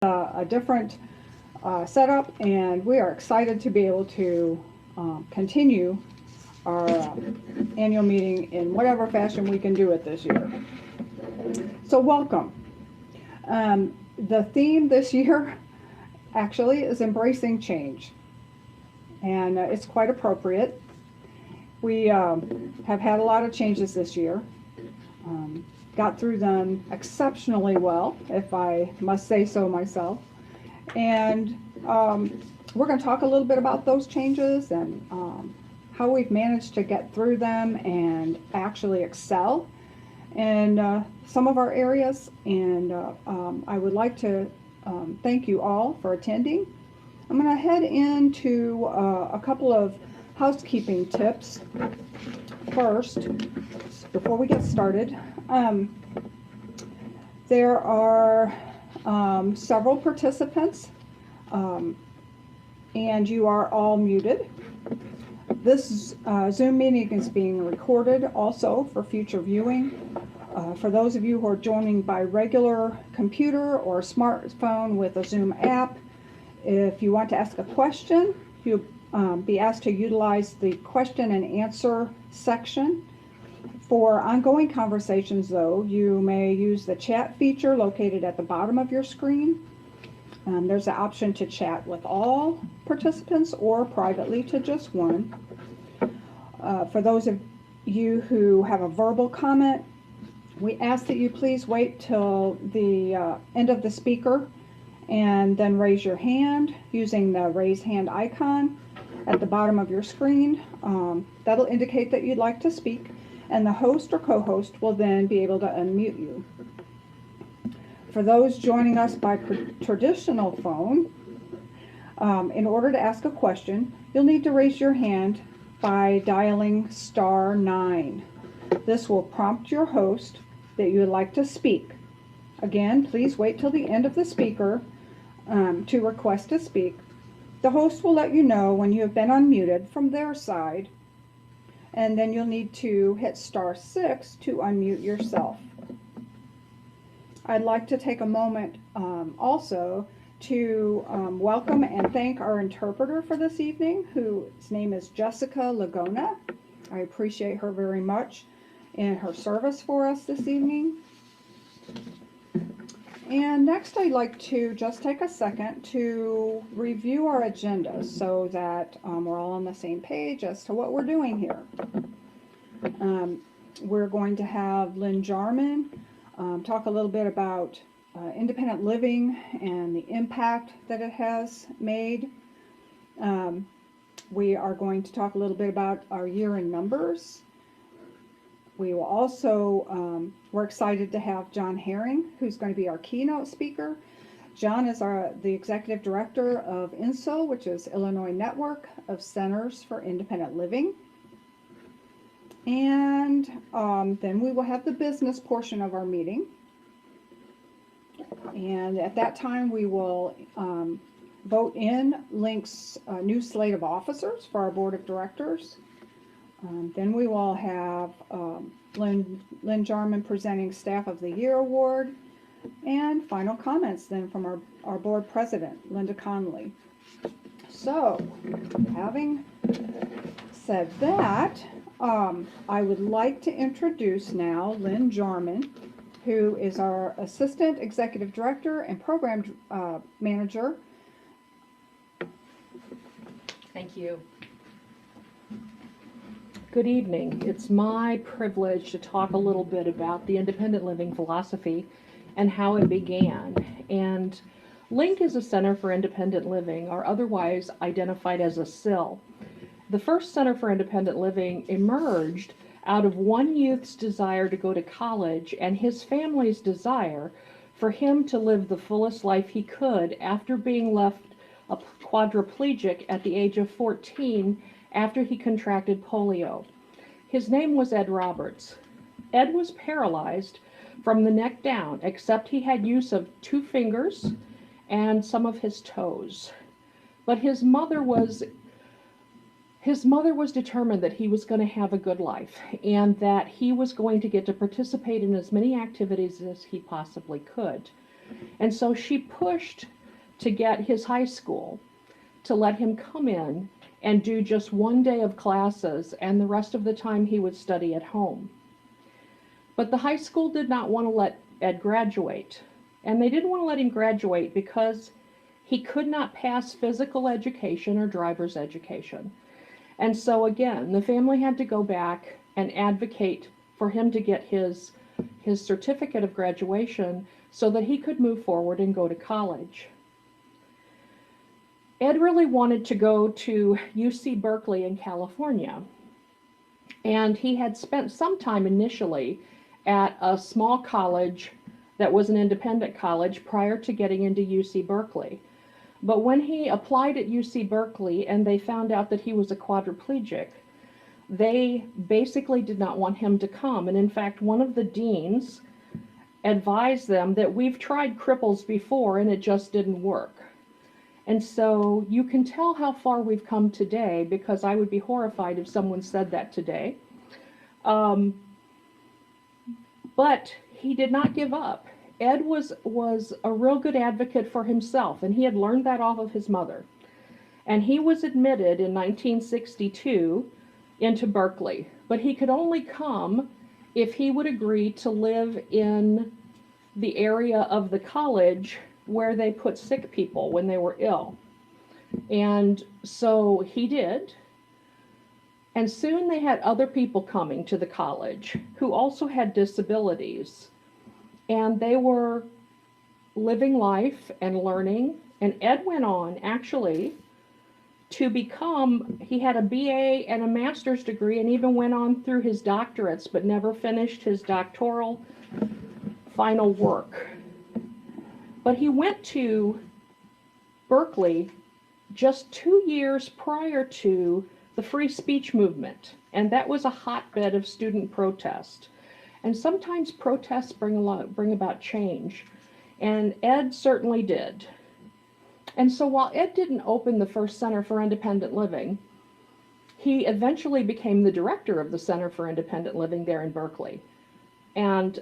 a different setup, and we are excited to be able to continue our annual meeting in whatever fashion we can do it this year. So welcome. The theme this year actually is embracing change, and it's quite appropriate. We have had a lot of changes this year. Got through them exceptionally well, if I must say so myself. And we're going to talk a little bit about those changes and how we've managed to get through them and actually excel in some of our areas. And I would like to thank you all for attending. I'm going to head into a couple of housekeeping tips first before we get started. There are several participants, and you are all muted. This Zoom meeting is being recorded also for future viewing. For those of you who are joining by regular computer or smartphone with a Zoom app, if you want to ask a question, you'll be asked to utilize the question and answer section. For ongoing conversations, though, you may use the chat feature located at the bottom of your screen. There's an option to chat with all participants or privately to just one. For those of you who have a verbal comment, we ask that you please wait till the end of the speaker and then raise your hand using the raise hand icon at the bottom of your screen. That'll indicate that you'd like to speak, and the host or co-host will then be able to unmute you. For those joining us by traditional phone, in order to ask a question, you'll need to raise your hand by dialing *9. This will prompt your host that you would like to speak. Again, please wait till the end of the speaker to request to speak. The host will let you know when you have been unmuted from their side, and then you'll need to hit *6 to unmute yourself. I'd like to take a moment also to welcome and thank our interpreter for this evening, whose name is Jessica Lagona. I appreciate her very much in her service for us this evening. And next, I'd like to just take a second to review our agenda so that we're all on the same page as to what we're doing here. We're going to have Lynn Jarman talk a little bit about independent living and the impact that it has made. We are going to talk a little bit about our year in numbers. We will also, we're excited to have John Herring, who's going to be our keynote speaker. John is the executive director of INSO, which is Illinois Network of Centers for Independent Living. And then we will have the business portion of our meeting. And at that time, we will vote in LINC's new slate of officers for our board of directors. Then we will have Lynn Jarman presenting Staff of the Year Award, and final comments then from our board president, Linda Conley. So, having said that, I would like to introduce now Lynn Jarman, who is our Assistant Executive Director and Program Manager. Thank you. Good evening. It's my privilege to talk a little bit about the independent living philosophy and how it began. And LINC is a Center for Independent Living, or otherwise identified as a CIL. The first Center for Independent Living emerged out of one youth's desire to go to college and his family's desire for him to live the fullest life he could after being left a quadriplegic at the age of 14 after he contracted polio. His name was Ed Roberts. Ed was paralyzed from the neck down, except he had use of 2 fingers and some of his toes. But his mother was determined that he was going to have a good life and that he was going to get to participate in as many activities as he possibly could. And so she pushed to get his high school to let him come in and do just one day of classes, and the rest of the time he would study at home. But the high school did not want to let Ed graduate. And they didn't want to let him graduate because he could not pass physical education or driver's education. And so again, the family had to go back and advocate for him to get his certificate of graduation so that he could move forward and go to college. Ed really wanted to go to UC Berkeley in California. And he had spent some time initially at a small college that was an independent college prior to getting into UC Berkeley. But when he applied at UC Berkeley and they found out that he was a quadriplegic, they basically did not want him to come. And in fact, one of the deans advised them that we've tried cripples before and it just didn't work. And so you can tell how far we've come today, because I would be horrified if someone said that today. But he did not give up. Ed was a real good advocate for himself, and he had learned that off of his mother. And he was admitted in 1962 into Berkeley, but he could only come if he would agree to live in the area of the college where they put sick people when they were ill. And so he did. And soon they had other people coming to the college who also had disabilities. And they were living life and learning. And Ed went on actually to become, he had a BA and a master's degree and even went on through his doctorates, but never finished his doctoral final work. But he went to Berkeley just 2 years prior to the free speech movement, and that was a hotbed of student protest. And sometimes protests bring about change, and Ed certainly did. And so while Ed didn't open the first Center for Independent Living, he eventually became the director of the Center for Independent Living there in Berkeley. And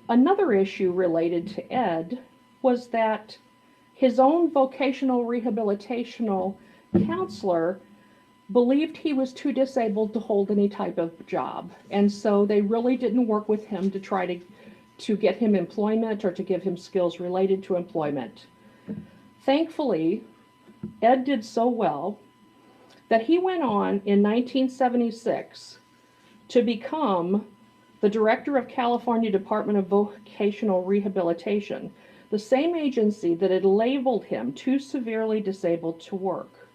another issue related to Ed was that his own vocational rehabilitational counselor believed he was too disabled to hold any type of job. And so they really didn't work with him to try to get him employment or to give him skills related to employment. Thankfully, Ed did so well that he went on in 1976 to become the director of California Department of Vocational Rehabilitation, the same agency that had labeled him too severely disabled to work.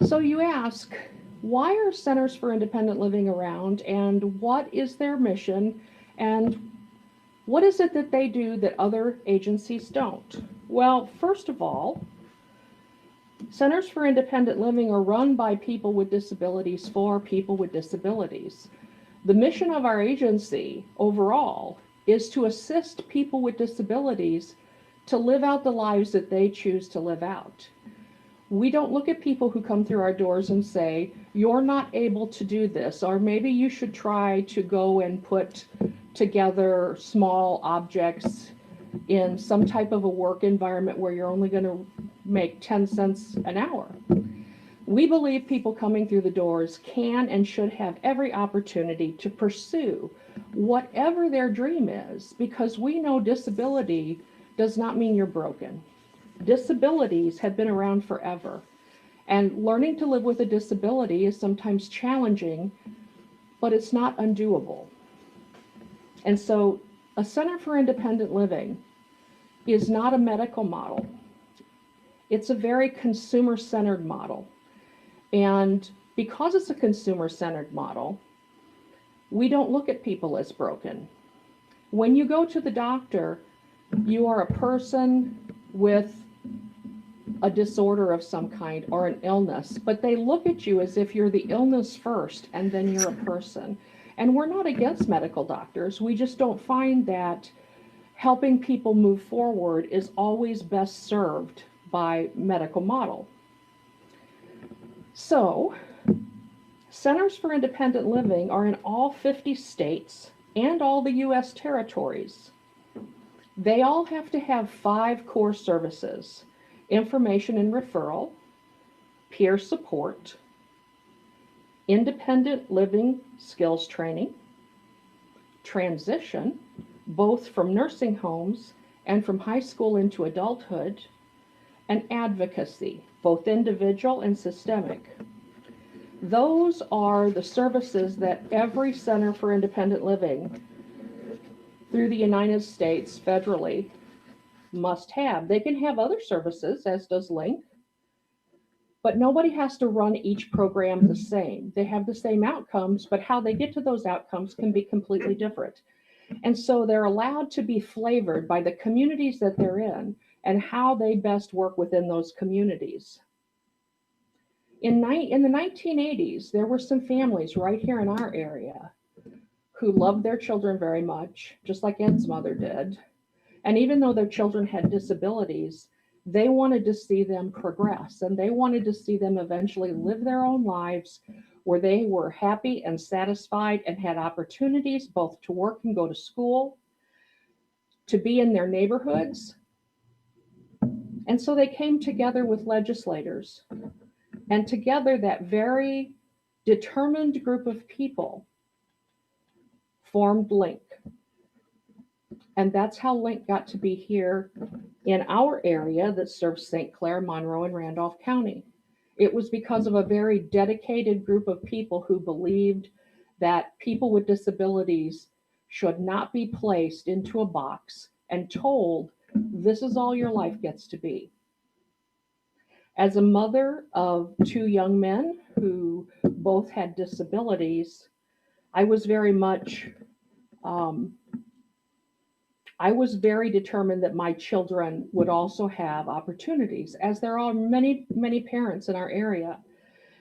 So you ask, why are Centers for Independent Living around, and what is their mission, and what is it that they do that other agencies don't? Well, first of all, Centers for Independent Living are run by people with disabilities for people with disabilities. The mission of our agency overall is to assist people with disabilities to live out the lives that they choose to live out. We don't look at people who come through our doors and say, you're not able to do this, or maybe you should try to go and put together small objects in some type of a work environment where you're only going to make 10 cents an hour. We believe people coming through the doors can and should have every opportunity to pursue whatever their dream is, because we know disability does not mean you're broken. Disabilities have been around forever, and learning to live with a disability is sometimes challenging, but it's not undoable. And so a Center for Independent Living is not a medical model. It's a very consumer-centered model. And because it's a consumer-centered model, we don't look at people as broken. When you go to the doctor, you are a person with a disorder of some kind or an illness, but they look at you as if you're the illness first and then you're a person. And we're not against medical doctors. We just don't find that helping people move forward is always best served by medical model. So, Centers for Independent Living are in all 50 states and all the U.S. territories. They all have to have 5 core services: information and referral, peer support, independent living skills training, transition, both from nursing homes and from high school into adulthood, and advocacy, both individual and systemic. Those are the services that every Center for Independent Living through the United States federally must have. They can have other services, as does LINC, but nobody has to run each program the same. They have the same outcomes, but how they get to those outcomes can be completely different. And so they're allowed to be flavored by the communities that they're in and how they best work within those communities. In the 1980s, there were some families right here in our area who loved their children very much, just like Ed's mother did. And even though their children had disabilities, they wanted to see them progress and they wanted to see them eventually live their own lives where they were happy and satisfied and had opportunities both to work and go to school, to be in their neighborhoods. And so they came together with legislators, and together that very determined group of people formed LINC. And that's how LINC got to be here in our area that serves St. Clair, Monroe, and Randolph County. It was because of a very dedicated group of people who believed that people with disabilities should not be placed into a box and told, this is all your life gets to be. As a mother of 2 young men who both had disabilities, I was very much I was very determined that my children would also have opportunities, as there are many, many parents in our area.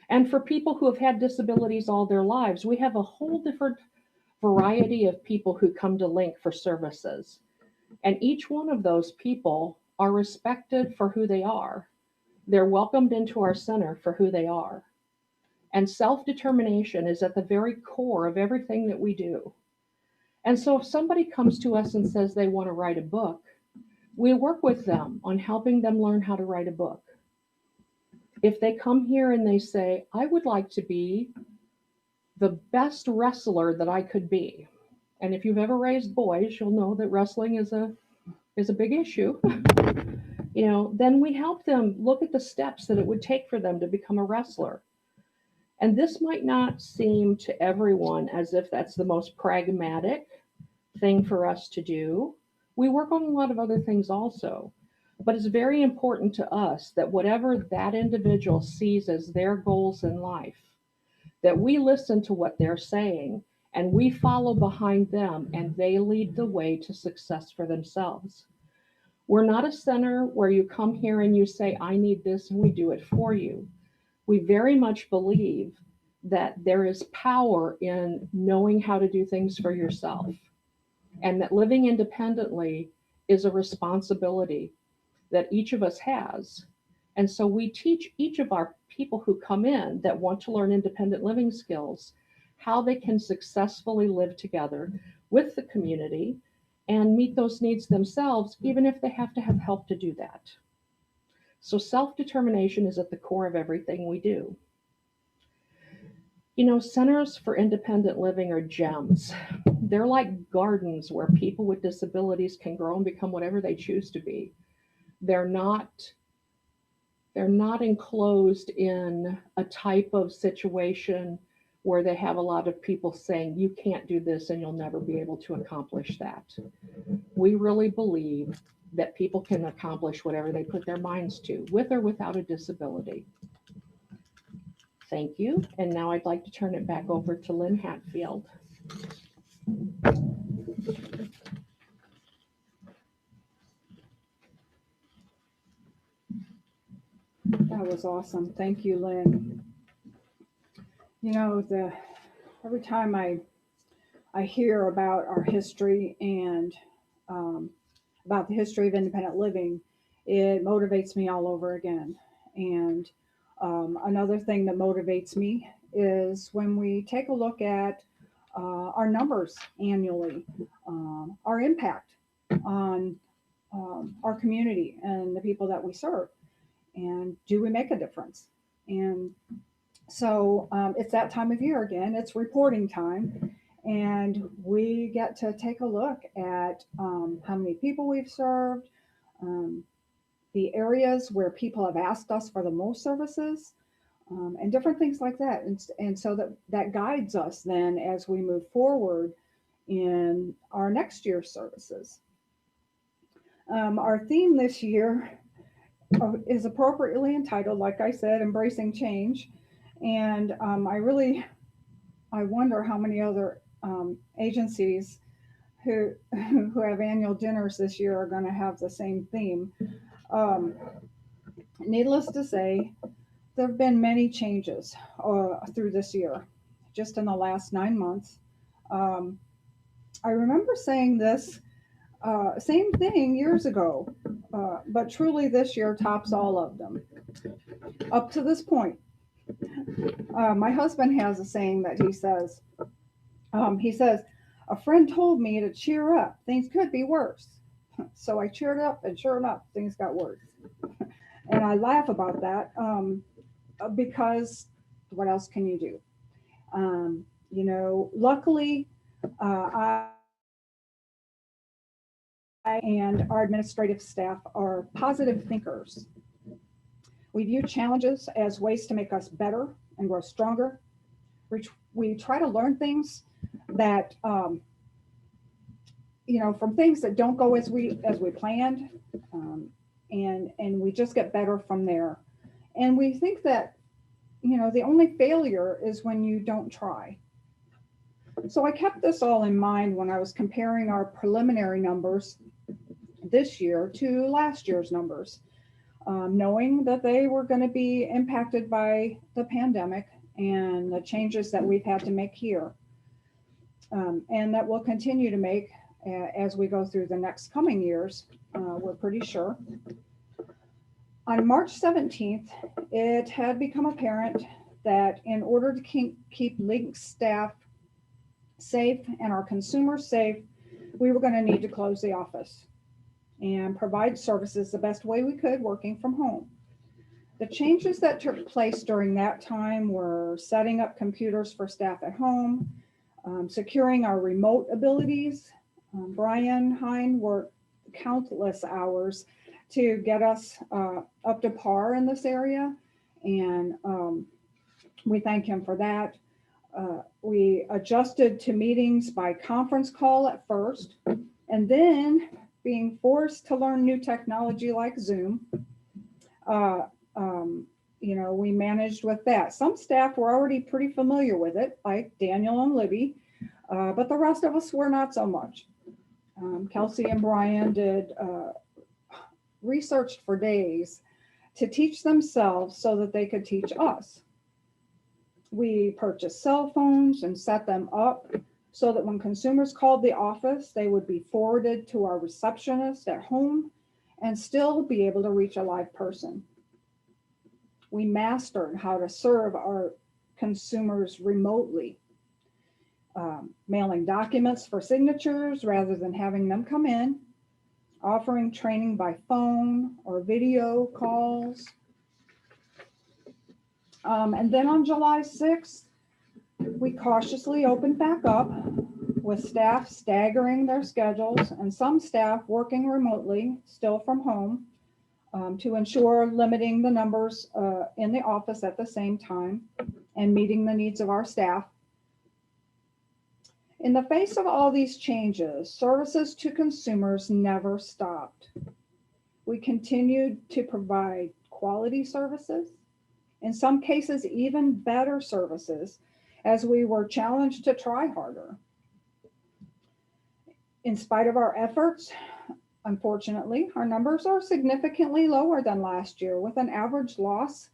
And for people who have had disabilities all their lives, we have a whole different variety of people who come to LINC for services. And each one of those people are respected for who they are. They're welcomed into our center for who they are. And self determination is at the very core of everything that we do. And so if somebody comes to us and says they want to write a book, we work with them on helping them learn how to write a book. If they come here and they say, I would like to be the best wrestler that I could be. And if you've ever raised boys, you'll know that wrestling is a big issue. Then we help them look at the steps that it would take for them to become a wrestler. And this might not seem to everyone as if that's the most pragmatic thing for us to do. We work on a lot of other things also, but it's very important to us that whatever that individual sees as their goals in life, that we listen to what they're saying and we follow behind them and they lead the way to success for themselves. We're not a center where you come here and you say, I need this, and we do it for you. We very much believe that there is power in knowing how to do things for yourself, and that living independently is a responsibility that each of us has. And so we teach each of our people who come in that want to learn independent living skills how they can successfully live together with the community and meet those needs themselves, even if they have to have help to do that. So self-determination is at the core of everything we do. Centers for independent living are gems. They're like gardens where people with disabilities can grow and become whatever they choose to be. They're not enclosed in a type of situation where they have a lot of people saying, you can't do this and you'll never be able to accomplish that. We really believe that people can accomplish whatever they put their minds to, with or without a disability. Thank you. And now I'd like to turn it back over to Lynn Hatfield. That was awesome. Thank you, Lynn. Every time I hear about our history and about the history of independent living, it motivates me all over again. And another thing that motivates me is when we take a look at our numbers annually, our impact on our community and the people that we serve? And do we make a difference? And so it's that time of year again, it's reporting time. And we get to take a look at how many people we've served, um, the areas where people have asked us for the most services, and different things like that. And so that guides us then as we move forward in our next year's services. Our theme this year is appropriately entitled, like I said, Embracing Change. And I wonder how many other agencies who who have annual dinners this year are going to have the same theme. Um, Needless to say, there have been many changes through this year, just in the last 9 months. Um, I remember saying this same thing years ago, but truly this year tops all of them. Up to this point, my husband has a saying that he says, a friend told me to cheer up. Things could be worse. So I cheered up, and sure enough, things got worse. And I laugh about that because what else can you do? Luckily, I and our administrative staff are positive thinkers. We view challenges as ways to make us better and grow stronger. We try to learn things that, from things that don't go as we planned, and we just get better from there. And we think that, the only failure is when you don't try. So I kept this all in mind when I was comparing our preliminary numbers this year to last year's numbers, knowing that they were going to be impacted by the pandemic and the changes that we've had to make here, and that we'll continue to make as we go through the next coming years, we're pretty sure. On March 17th, it had become apparent that in order to keep LINC staff safe and our consumers safe, we were going to need to close the office and provide services the best way we could working from home. The changes that took place during that time were setting up computers for staff at home, securing our remote abilities. Brian Hine worked countless hours to get us up to par in this area, and we thank him for that. We adjusted to meetings by conference call at first, and then being forced to learn new technology like Zoom. We managed with that. Some staff were already pretty familiar with it, like Daniel and Libby, but the rest of us were not so much. Kelsey and Brian did researched for days to teach themselves so that they could teach us. We purchased cell phones and set them up so that when consumers called the office, they would be forwarded to our receptionist at home and still be able to reach a live person. We mastered how to serve our consumers remotely, mailing documents for signatures rather than having them come in, offering training by phone or video calls. And then on July 6th, we cautiously opened back up with staff staggering their schedules and some staff working remotely, still from home, to ensure limiting the numbers in the office at the same time and meeting the needs of our staff. In the face of all these changes, services to consumers never stopped. We continued to provide quality services, in some cases even better services, as we were challenged to try harder. In spite of our efforts, unfortunately, our numbers are significantly lower than last year, with an average loss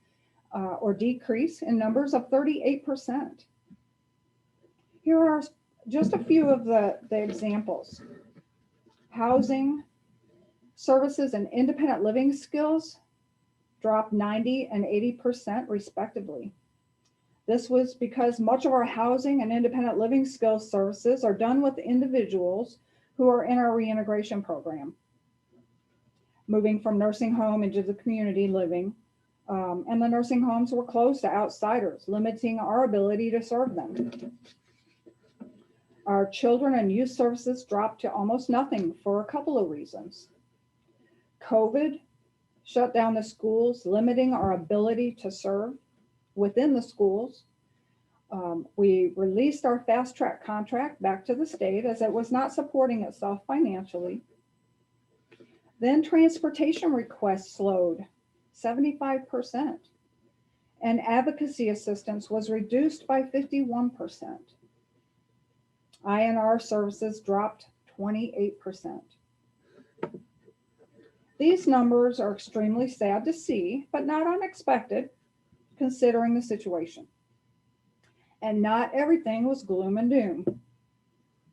or decrease in numbers of 38%. Here are just a few of the examples. Housing, services, and independent living skills dropped 90 and 80% respectively. This was because much of our housing and independent living skills services are done with individuals who are in our reintegration program. moving from nursing home into the community living. And the nursing homes were closed to outsiders, limiting our ability to serve them. Our children and youth services dropped to almost nothing for a couple of reasons. COVID shut down the schools, limiting our ability to serve within the schools. We released our fast track contract back to the state as it was not supporting itself financially. Then transportation requests slowed 75%, and advocacy assistance was reduced by 51%. INR services dropped 28%. These numbers are extremely sad to see, but not unexpected considering the situation. And not everything was gloom and doom.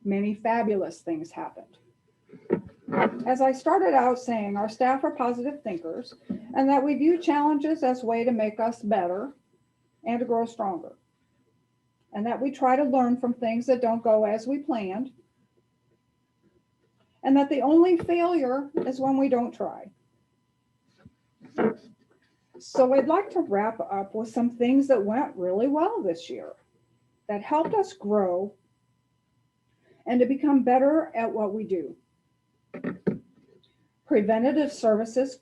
Many fabulous things happened. As I started out saying, our staff are positive thinkers and that we view challenges as a way to make us better and to grow stronger. And that we try to learn from things that don't go as we planned. And that the only failure is when we don't try. So I'd like to wrap up with some things that went really well this year that helped us grow and to become better at what we do. Preventative services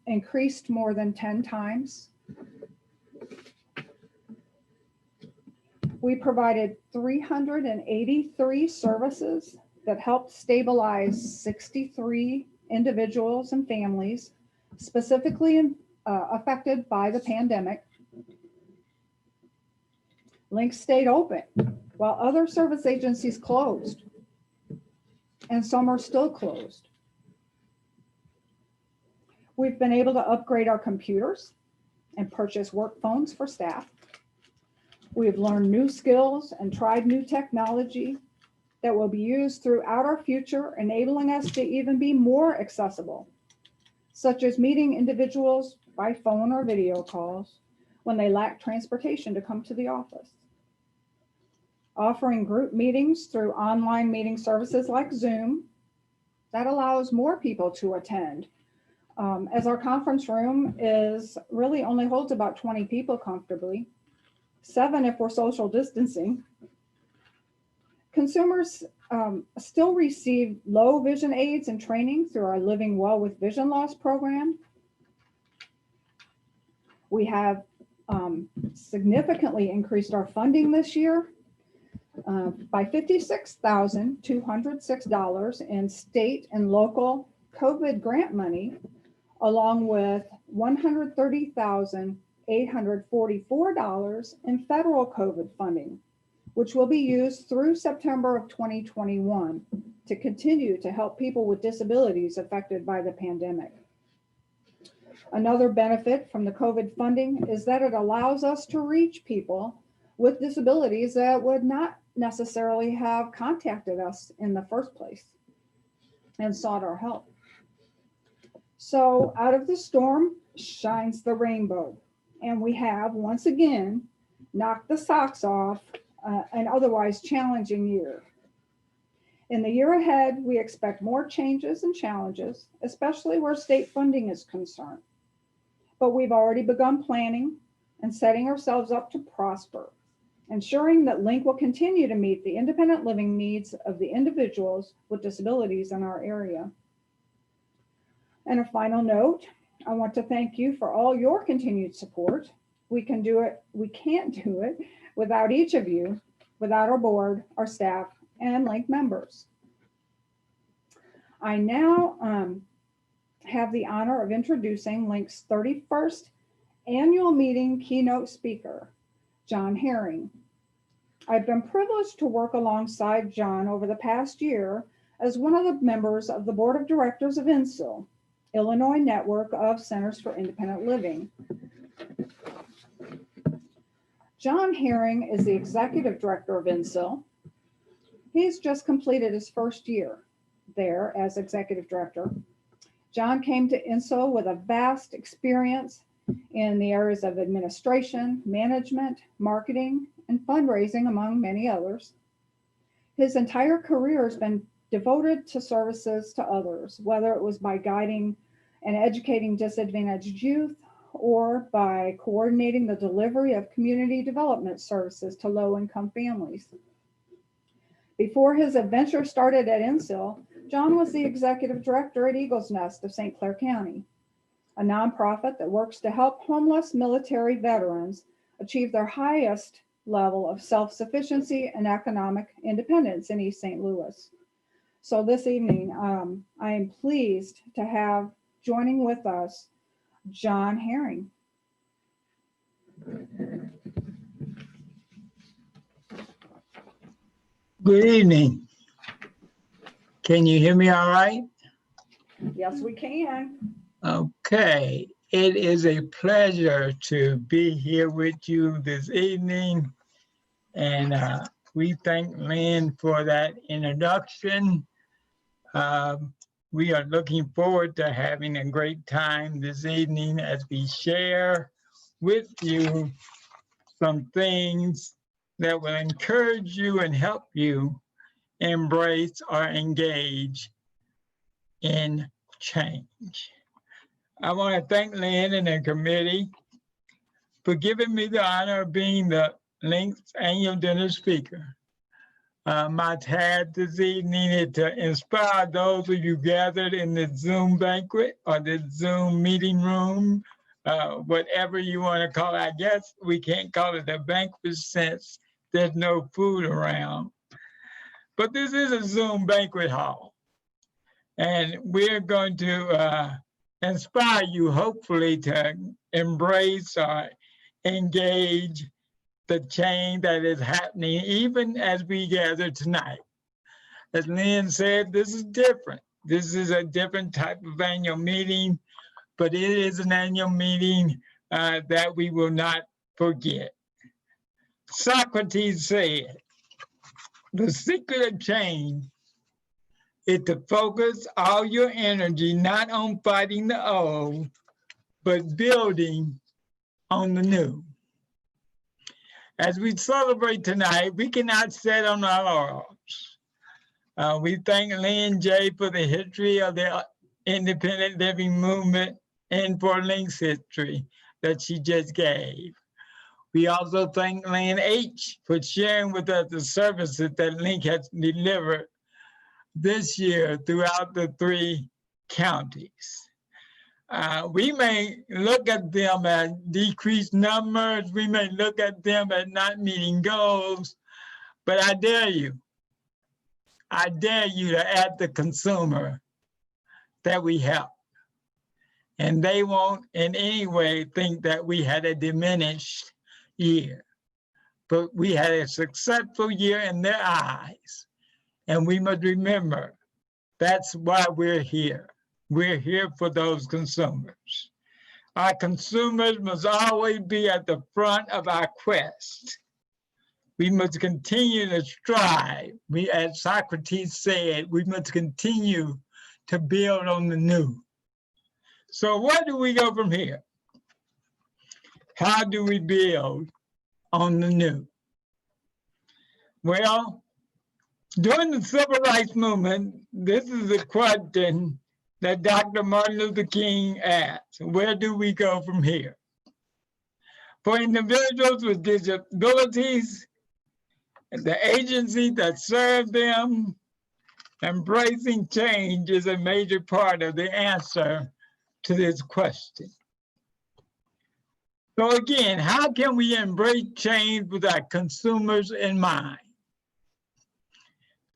increased more than 10 times. We provided 383 services that helped stabilize 63 individuals and families specifically affected by the pandemic. LINC stayed open while other service agencies closed, and some are still closed. We've been able to upgrade our computers and purchase work phones for staff. We've learned new skills and tried new technology that will be used throughout our future, enabling us to even be more accessible, such as meeting individuals by phone or video calls when they lack transportation to come to the office. Offering group meetings through online meeting services like Zoom that allows more people to attend. As our conference room is really only holds about 20 people comfortably, 7 if we're social distancing. Consumers still receive low vision aids and training through our Living Well with Vision Loss program. We have significantly increased our funding this year by $56,206 in state and local COVID grant money, along with $130,844 in federal COVID funding, which will be used through September of 2021 to continue to help people with disabilities affected by the pandemic. Another benefit from the COVID funding is that it allows us to reach people with disabilities that would not necessarily have contacted us in the first place and sought our help. So out of the storm shines the rainbow, and we have once again knocked the socks off an otherwise challenging year. In the year ahead, we expect more changes and challenges, especially where state funding is concerned. But we've already begun planning and setting ourselves up to prosper, ensuring that LINC will continue to meet the independent living needs of the individuals with disabilities in our area. And a final note, I want to thank you for all your continued support. We can't do it without each of you, without our board, our staff, and LINC members. I now have the honor of introducing LINC's 31st annual meeting keynote speaker, John Herring. I've been privileged to work alongside John over the past year as one of the members of the board of directors of INSIL, Illinois Network of Centers for Independent Living. John Herring is the executive director of INSIL. He's just completed his first year there as executive director. John came to INSIL with a vast experience in the areas of administration, management, marketing, and fundraising, among many others. His entire career has been devoted to services to others, whether it was by guiding and educating disadvantaged youth, or by coordinating the delivery of community development services to low-income families. Before his adventure started at NSIL, John was the executive director at Eagle's Nest of St. Clair County, a nonprofit that works to help homeless military veterans achieve their highest level of self-sufficiency and economic independence in East St. Louis. So this evening, I am pleased to have joining with us John Herring. Good evening. Can you hear me all right? Yes, we can. Okay. It is a pleasure to be here with you this evening. And we thank Lynn for that introduction. We are looking forward to having a great time this evening as we share with you some things that will encourage you and help you embrace or engage in change. I want to thank Lynn and the committee for giving me the honor of being the LINC's annual dinner speaker. My task this evening is to inspire those of you gathered in the Zoom banquet or the Zoom meeting room, whatever you want to call it. I guess we can't call it a banquet since there's no food around. But this is a Zoom banquet hall. And we're going to inspire you, hopefully, to embrace or engage the change that is happening even as we gather tonight. As Lynn said, this is different. This is a different type of annual meeting, but it is an annual meeting that we will not forget. Socrates said, the secret of change is to focus all your energy not on fighting the old, but building on the new. As we celebrate tonight, we cannot sit on our laurels. We thank Lynn J. for the history of the independent living movement and for LINC's history that she just gave. We also thank Lynn H. for sharing with us the services that LINC has delivered this year throughout the 3 counties. We may look at them as decreased numbers, we may look at them as not meeting goals, but I dare you to add the consumer that we help. And they won't in any way think that we had a diminished year, but we had a successful year in their eyes. And we must remember, that's why we're here. We're here for those consumers. Our consumers must always be at the front of our quest. We must continue to strive. As Socrates said, we must continue to build on the new. So where do we go from here? How do we build on the new? Well, during the civil rights movement, this is a question that Dr. Martin Luther King asked. Where do we go from here? For individuals with disabilities, the agency that served them, embracing change is a major part of the answer to this question. So again, how can we embrace change with our consumers in mind?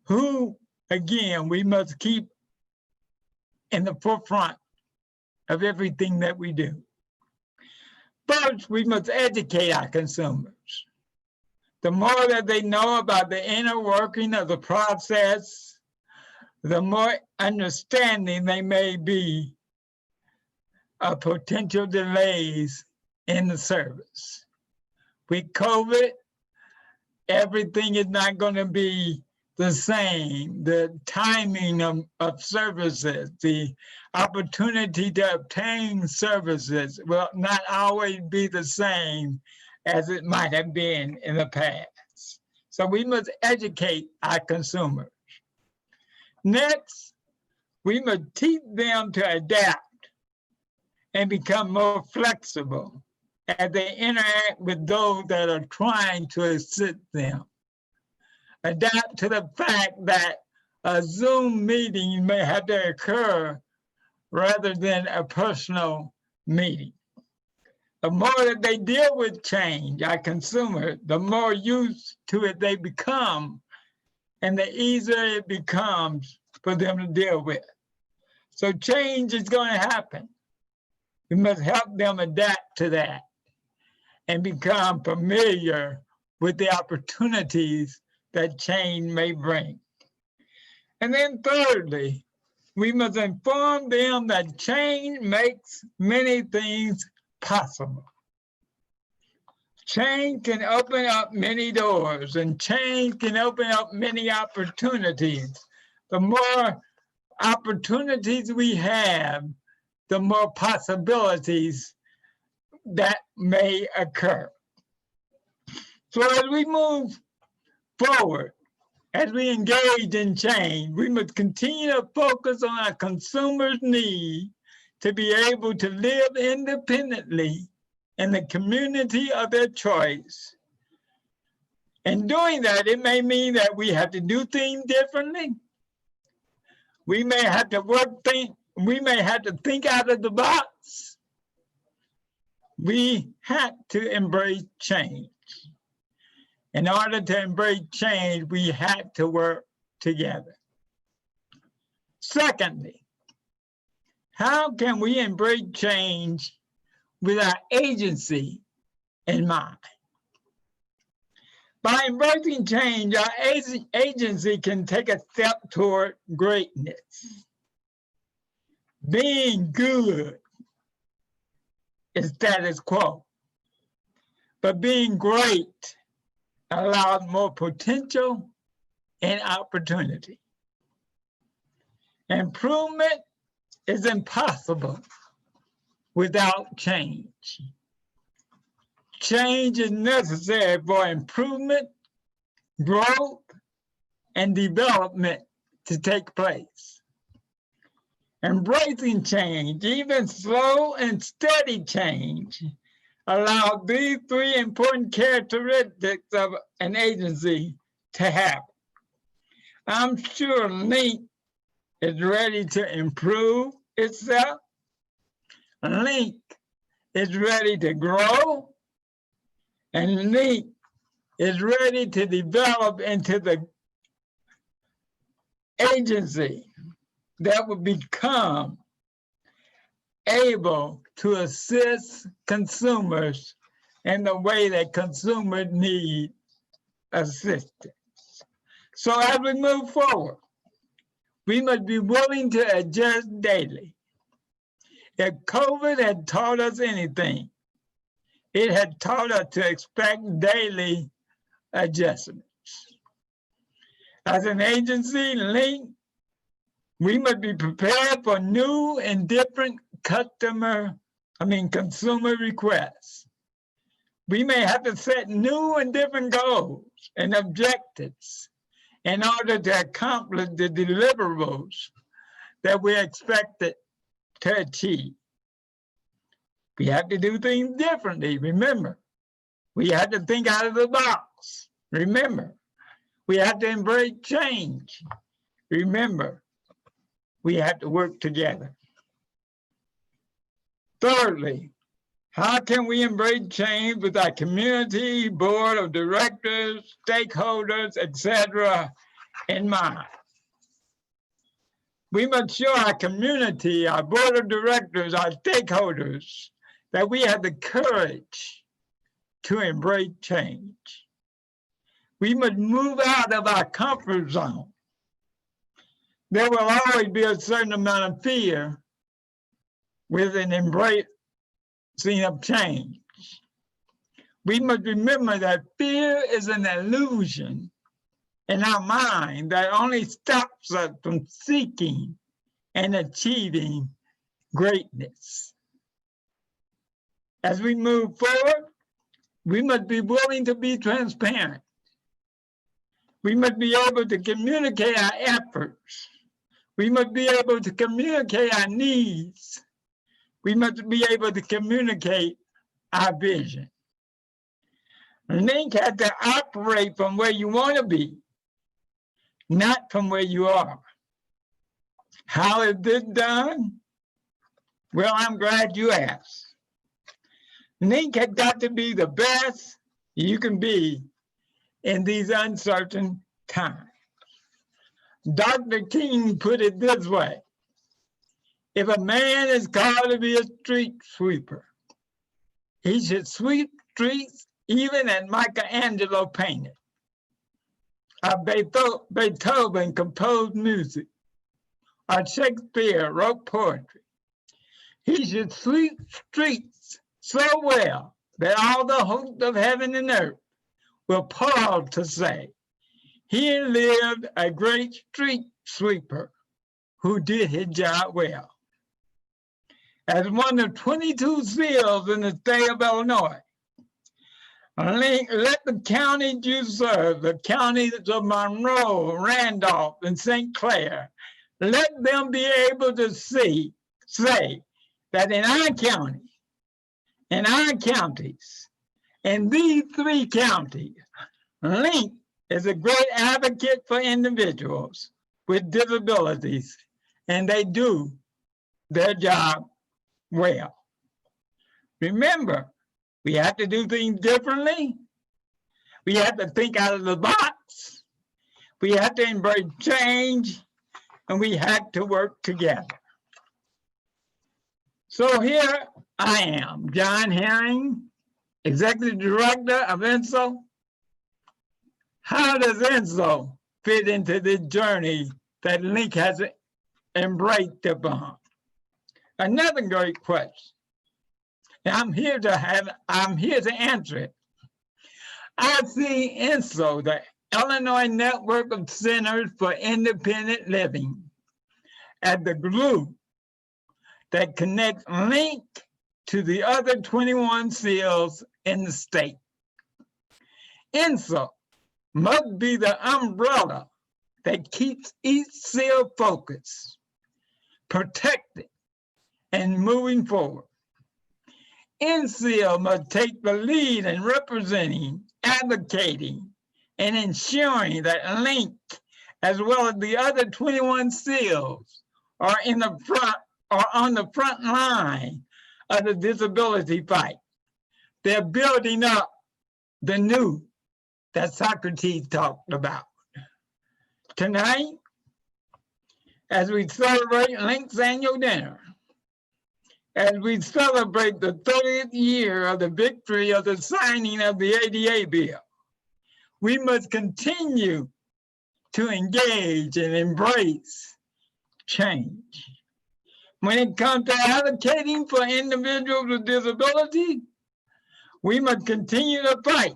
Who, again, we must keep in the forefront of everything that we do. First, we must educate our consumers. The more that they know about the inner working of the process, the more understanding they may be of potential delays in the service. With COVID, everything is not going to be the same. The timing of services, the opportunity to obtain services will not always be the same as it might have been in the past. So we must educate our consumers. Next, we must teach them to adapt and become more flexible as they interact with those that are trying to assist them. Adapt to the fact that a Zoom meeting may have to occur rather than a personal meeting. The more that they deal with change, our consumers, the more used to it they become, and the easier it becomes for them to deal with. So change is going to happen. We must help them adapt to that and become familiar with the opportunities that change may bring. And then thirdly, we must inform them that change makes many things possible. Change can open up many doors, and change can open up many opportunities. The more opportunities we have, the more possibilities that may occur. So as we move forward, as we engage in change, we must continue to focus on our consumers' need to be able to live independently in the community of their choice. In doing that, it may mean that we have to do things differently. We may have to think out of the box. We have to embrace change. In order to embrace change, we have to work together. Secondly, how can we embrace change with our agency in mind? By embracing change, our agency can take a step toward greatness. Being good is status quo, but being great allows more potential and opportunity. Improvement is impossible without change. Change is necessary for improvement, growth, and development to take place. Embracing change, even slow and steady change, allows these three important characteristics of an agency to happen. I'm sure LINC is ready to improve itself. LINC is ready to grow. And LINC is ready to develop into the agency that will become able to assist consumers in the way that consumers need assistance. So as we move forward, we must be willing to adjust daily. If COVID had taught us anything, it had taught us to expect daily adjustments. As an agency, LINC, we must be prepared for new and different consumer requests. We may have to set new and different goals and objectives in order to accomplish the deliverables that we're expected to achieve. We have to do things differently. Remember, we have to think out of the box. Remember, we have to embrace change. Remember, we have to work together. Thirdly, how can we embrace change with our community, board of directors, stakeholders, etc. in mind? We must show our community, our board of directors, our stakeholders, that we have the courage to embrace change. We must move out of our comfort zone. There will always be a certain amount of fear with an embracing of change. We must remember that fear is an illusion in our mind that only stops us from seeking and achieving greatness. As we move forward, we must be willing to be transparent. We must be able to communicate our efforts. We must be able to communicate our needs. we must be able to communicate our vision. LINC has to operate from where you want to be, not from where you are. How is this done? Well, I'm glad you asked. LINC has got to be the best you can be in these uncertain times. Dr. King put it this way: if a man is called to be a street sweeper, he should sweep streets even as Michelangelo painted, or Beethoven composed music, or Shakespeare wrote poetry. He should sweep streets so well that all the hosts of heaven and earth will pause to say, here lived a great street sweeper who did his job well. As one of 22 seals in the state of Illinois, let the counties you serve, the counties of Monroe, Randolph, and St. Clair, let them be able to say that in our county, in our counties, in these 3 counties, LINC is a great advocate for individuals with disabilities, and they do their job well. Remember, we have to do things differently. We have to think out of the box. We have to embrace change, and we have to work together. So here I am, John Herring, Executive Director of INSO. How does INSO fit into this journey that LINC has embraced upon? Another great question. I'm here to answer it. I see INSO, the Illinois Network of Centers for Independent Living, as the glue that connects LINC to the other 21 seals in the state. INSO must be the umbrella that keeps each seal focused, protected, and moving forward. NCL must take the lead in representing, advocating, and ensuring that LINC, as well as the other 21 seals, are in the front or on the front line of the disability fight. They're building up the new that Socrates talked about. Tonight, as we celebrate LINC's annual dinner, as we celebrate the 30th year of the victory of the signing of the ADA bill, we must continue to engage and embrace change. When it comes to advocating for individuals with disabilities, we must continue to fight.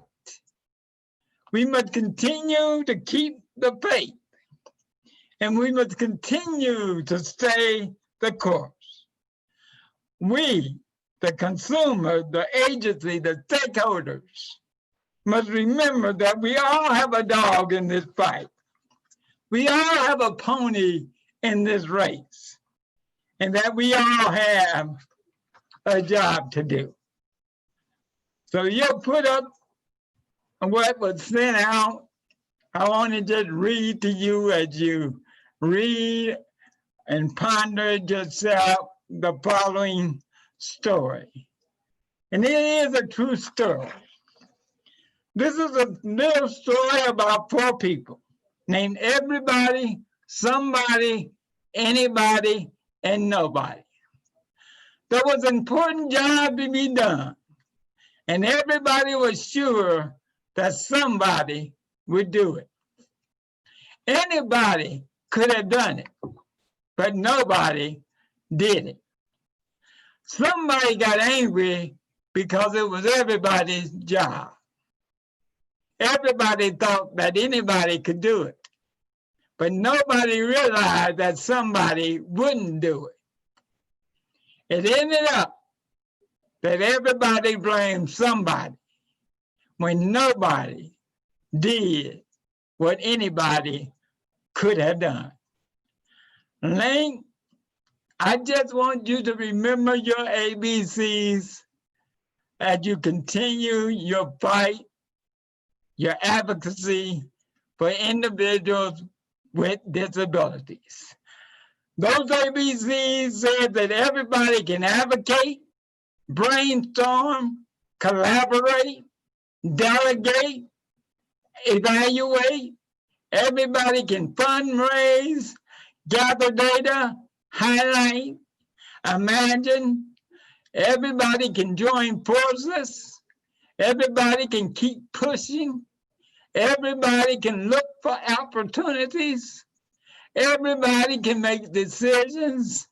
We must continue to keep the faith. And we must continue to stay the course. We, the consumer, the agency, the stakeholders, must remember that we all have a dog in this fight. We all have a pony in this race, and that we all have a job to do. So you'll put up what was sent out. I want to just read to you as you read and ponder yourself the following story. And it is a true story. This is a little story about 4 people named everybody, somebody, anybody, and nobody. There was an important job to be done, and everybody was sure that somebody would do it. Anybody could have done it, but nobody did it. Somebody got angry because it was everybody's job. Everybody thought that anybody could do it, but nobody realized that somebody wouldn't do it. It ended up that everybody blamed somebody when nobody did what anybody could have done. LINC I just want you to remember your ABCs as you continue your fight, your advocacy for individuals with disabilities. Those ABCs said that everybody can advocate, brainstorm, collaborate, delegate, evaluate. Everybody can fundraise, gather data, highlight, imagine. Everybody can join forces. Everybody can keep pushing. Everybody can look for opportunities. Everybody can make decisions.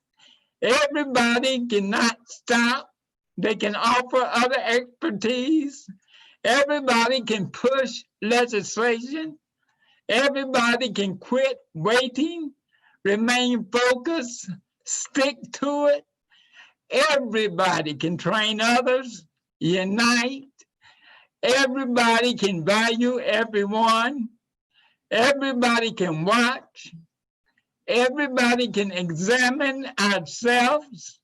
Everybody cannot stop. They can offer other expertise. Everybody can push legislation. Everybody can quit waiting, remain focused, stick to it. Everybody can train others, unite. Everybody can value everyone. Everybody can watch. Everybody can examine ourselves.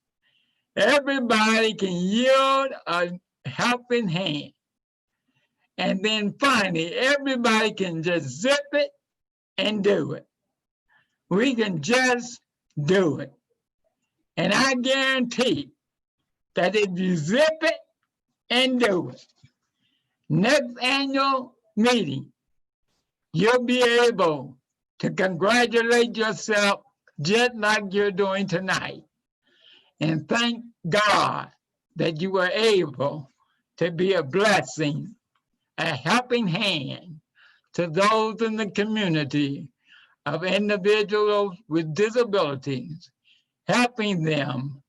Everybody can yield a helping hand. And then finally, everybody can just zip it and do it. We can just do it. And I guarantee that if you zip it and do it, next annual meeting, you'll be able to congratulate yourself just like you're doing tonight. And thank God that you were able to be a blessing, a helping hand to those in the community of individuals with disabilities, helping them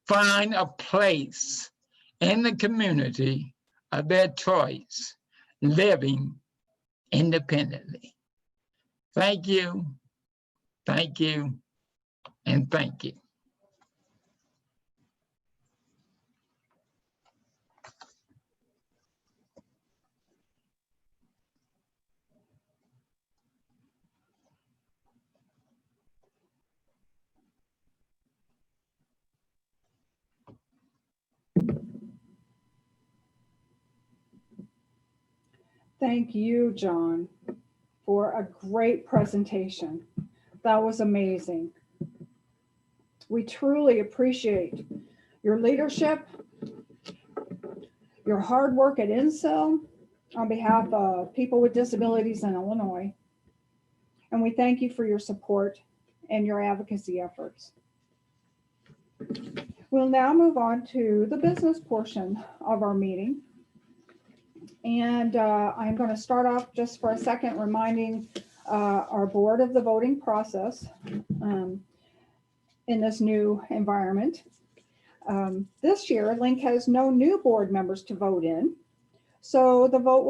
find a place in the community of their choice, living independently. Thank you, and thank you. Thank you, John, for a great presentation. That was amazing. We truly appreciate your leadership, your hard work at INSEL on behalf of people with disabilities in Illinois. And we thank you for your support and your advocacy efforts. We'll now move on to the business portion of our meeting. And I'm going to start off just for a second reminding our board of the voting process in this new environment. This year, LINC has no new board members to vote in. So the vote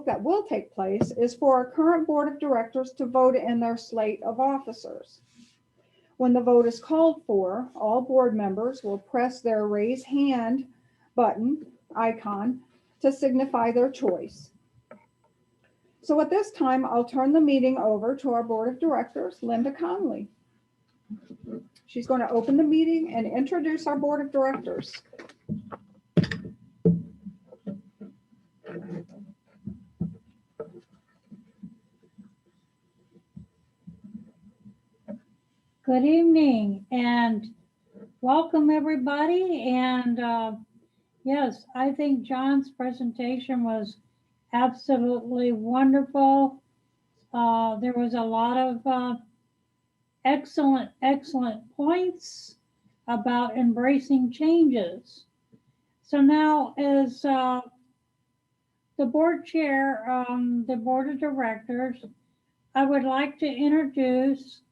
that will take place is for our current board of directors to vote in their slate of officers. When the vote is called for, all board members will press their raise hand button icon to signify their choice. So at this time, I'll turn the meeting over to our board of directors, Linda Conley. She's going to open the meeting and introduce our board of directors. Good evening and welcome everybody. And yes, I think John's presentation was absolutely wonderful. There was a lot of excellent points about embracing changes. So now as the board chair, the board of directors, I would like to introduce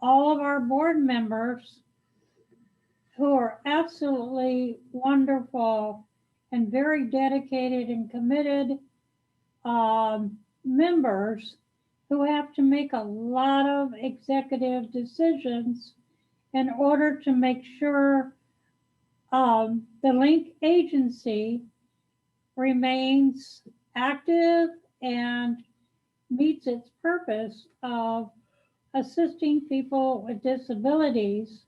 all of our board members who are absolutely wonderful and very dedicated and committed members who have to make a lot of executive decisions in order to make sure the LINC agency remains active and meets its purpose of assisting people with disabilities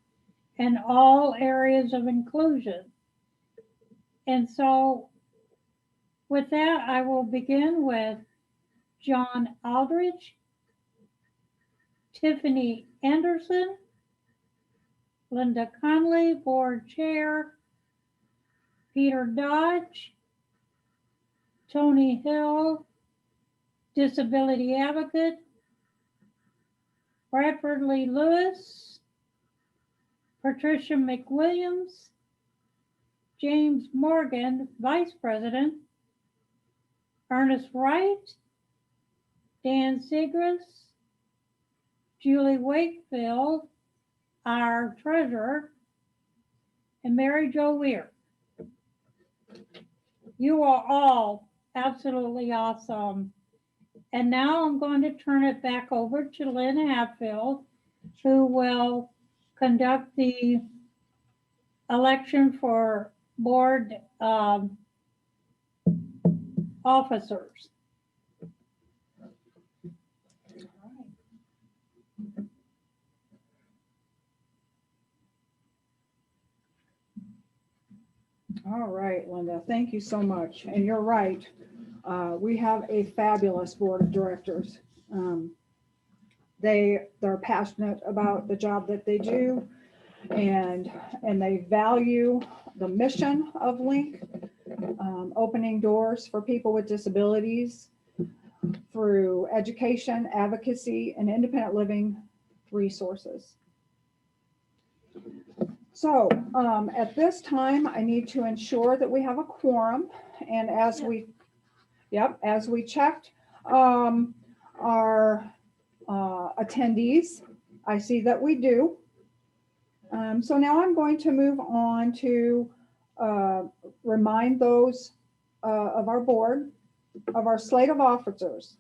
in all areas of inclusion. And so with that, I will begin with John Aldridge, Tiffany Anderson, Linda Conley, Board Chair, Peter Dodge, Tony Hill, Disability Advocate, Bradford Lee Lewis, Patricia McWilliams, James Morgan, Vice President, Ernest Wright, Dan Segrist, Julie Wakefield, our Treasurer, and Mary Jo Weir. You are all absolutely awesome. And now I'm going to turn it back over to Lynn Hatfield, who will conduct the election for board officers. All right, Linda, thank you so much. And you're right. We have a fabulous board of directors. They're passionate about the job that they do, and they value the mission of LINC, opening doors for people with disabilities through education, advocacy, and independent living resources. So at this time, I need to ensure that we have a quorum, and as we checked our attendees, I see that we do. So now I'm going to move on to remind those of our board of our slate of officers.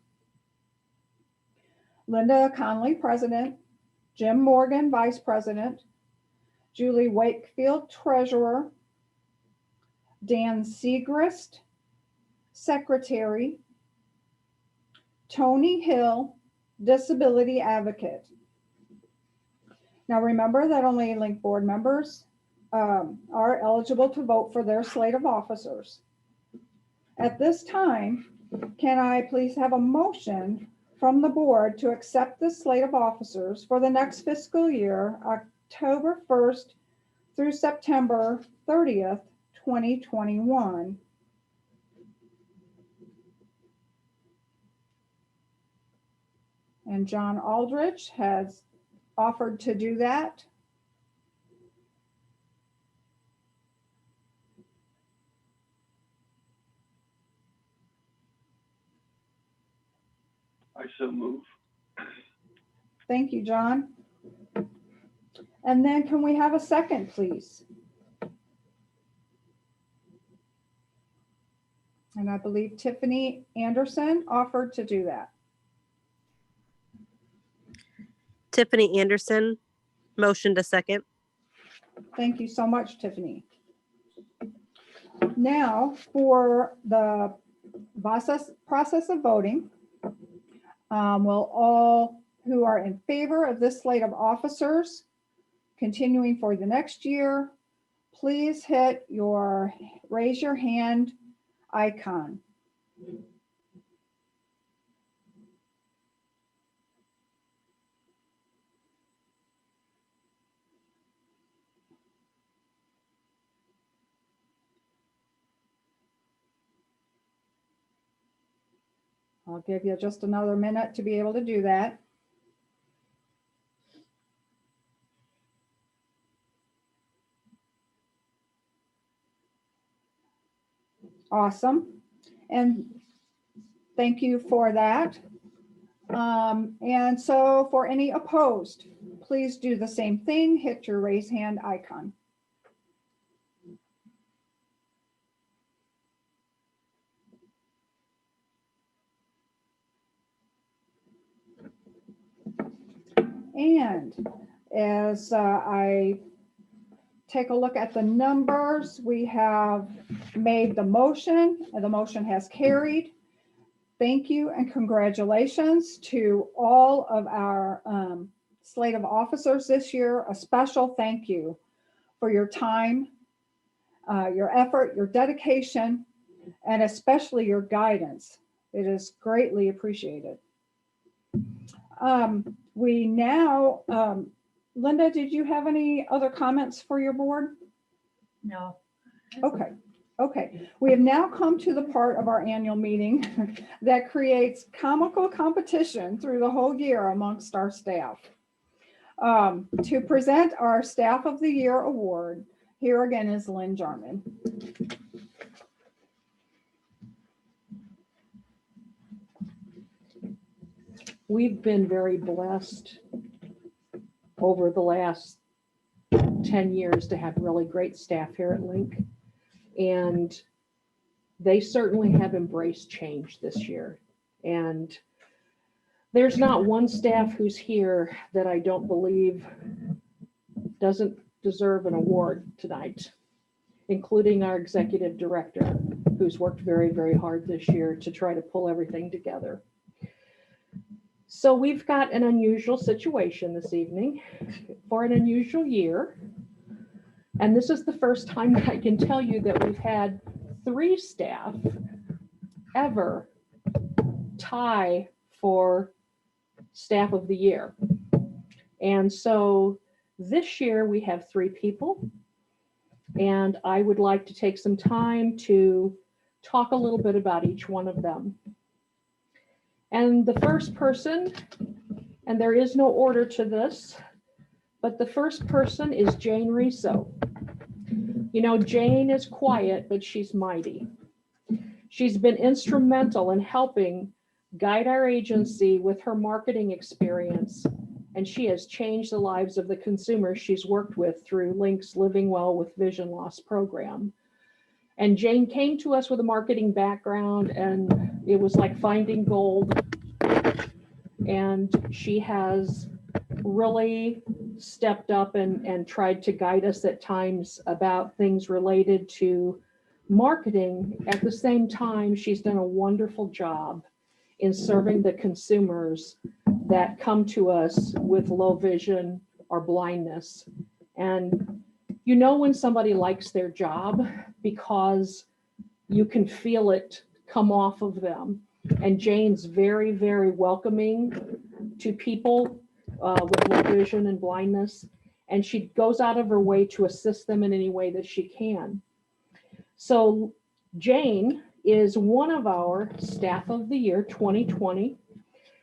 Linda Conley, President, Jim Morgan, Vice President, Julie Wakefield, Treasurer, Dan Segrist, Secretary, Tony Hill, Disability Advocate. Now remember that only LINC board members are eligible to vote for their slate of officers. At this time, can I please have a motion from the board to accept the slate of officers for the next fiscal year, October 1st through September 30th, 2021. And John Aldridge has offered to do that. I so move. Thank you, John. And then can we have a second, please? And I believe Tiffany Anderson offered to do that. Tiffany Anderson, motion to second. Thank you so much, Tiffany. Now for the process of voting, will all who are in favor of this slate of officers continuing for the next year, please hit your raise your hand icon. I'll give you just another minute to be able to do that. Awesome. And thank you for that. And so for any opposed, please do the same thing. Hit your raise hand icon. And as I take a look at the numbers, we have made the motion, and the motion has carried. Thank you and congratulations to all of our slate of officers this year, a special thank you for your time, your effort, your dedication, and especially your guidance. It is greatly appreciated. We now, Linda, did you have any other comments for your board? No. Okay. Okay, we have now come to the part of our annual meeting that creates comical competition through the whole year amongst our staff. To present our Staff of the Year award, here again is Lynn Jarman. We've been very blessed over the last 10 years to have really great staff here at LINC. And they certainly have embraced change this year. And there's not one staff who's here that I don't believe doesn't deserve an award tonight, including our executive director, who's worked very, very hard this year to try to pull everything together. So we've got an unusual situation this evening for an unusual year. And this is the first time that I can tell you that we've had 3 staff ever tie for Staff of the Year. And so this year we have 3 people, and I would like to take some time to talk a little bit about each one of them. And the first person, and there is no order to this, but the first person is Jane Riso. You know, Jane is quiet, but she's mighty. She's been instrumental in helping guide our agency with her marketing experience, and she has changed the lives of the consumers she's worked with through LINC's Living Well with Vision Loss program. And Jane came to us with a marketing background, and it was like finding gold. And she has really stepped up and tried to guide us at times about things related to marketing. At the same time, she's done a wonderful job in serving the consumers that come to us with low vision or blindness. And you know when somebody likes their job because you can feel it come off of them. And Jane's very, very welcoming to people with low vision and blindness, and she goes out of her way to assist them in any way that she can. So Jane is one of our Staff of the Year 2020,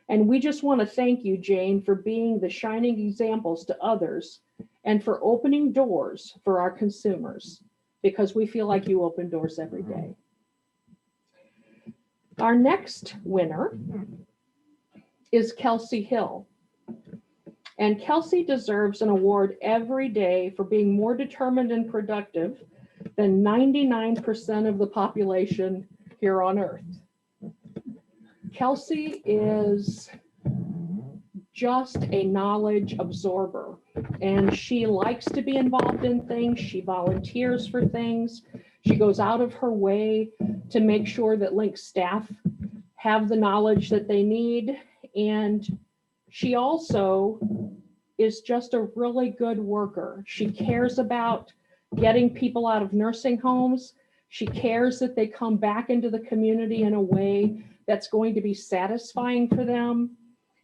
and we just want to thank you, Jane, for being the shining examples to others and for opening doors for our consumers, because we feel like you open doors every day. Our next winner is Kelsey Hill. And Kelsey deserves an award every day for being more determined and productive than 99% of the population here on Earth. Kelsey is just a knowledge absorber, and she likes to be involved in things. She volunteers for things. She goes out of her way to make sure that LINC staff have the knowledge that they need. And she also is just a really good worker. She cares about getting people out of nursing homes. She cares that they come back into the community in a way that's going to be satisfying for them.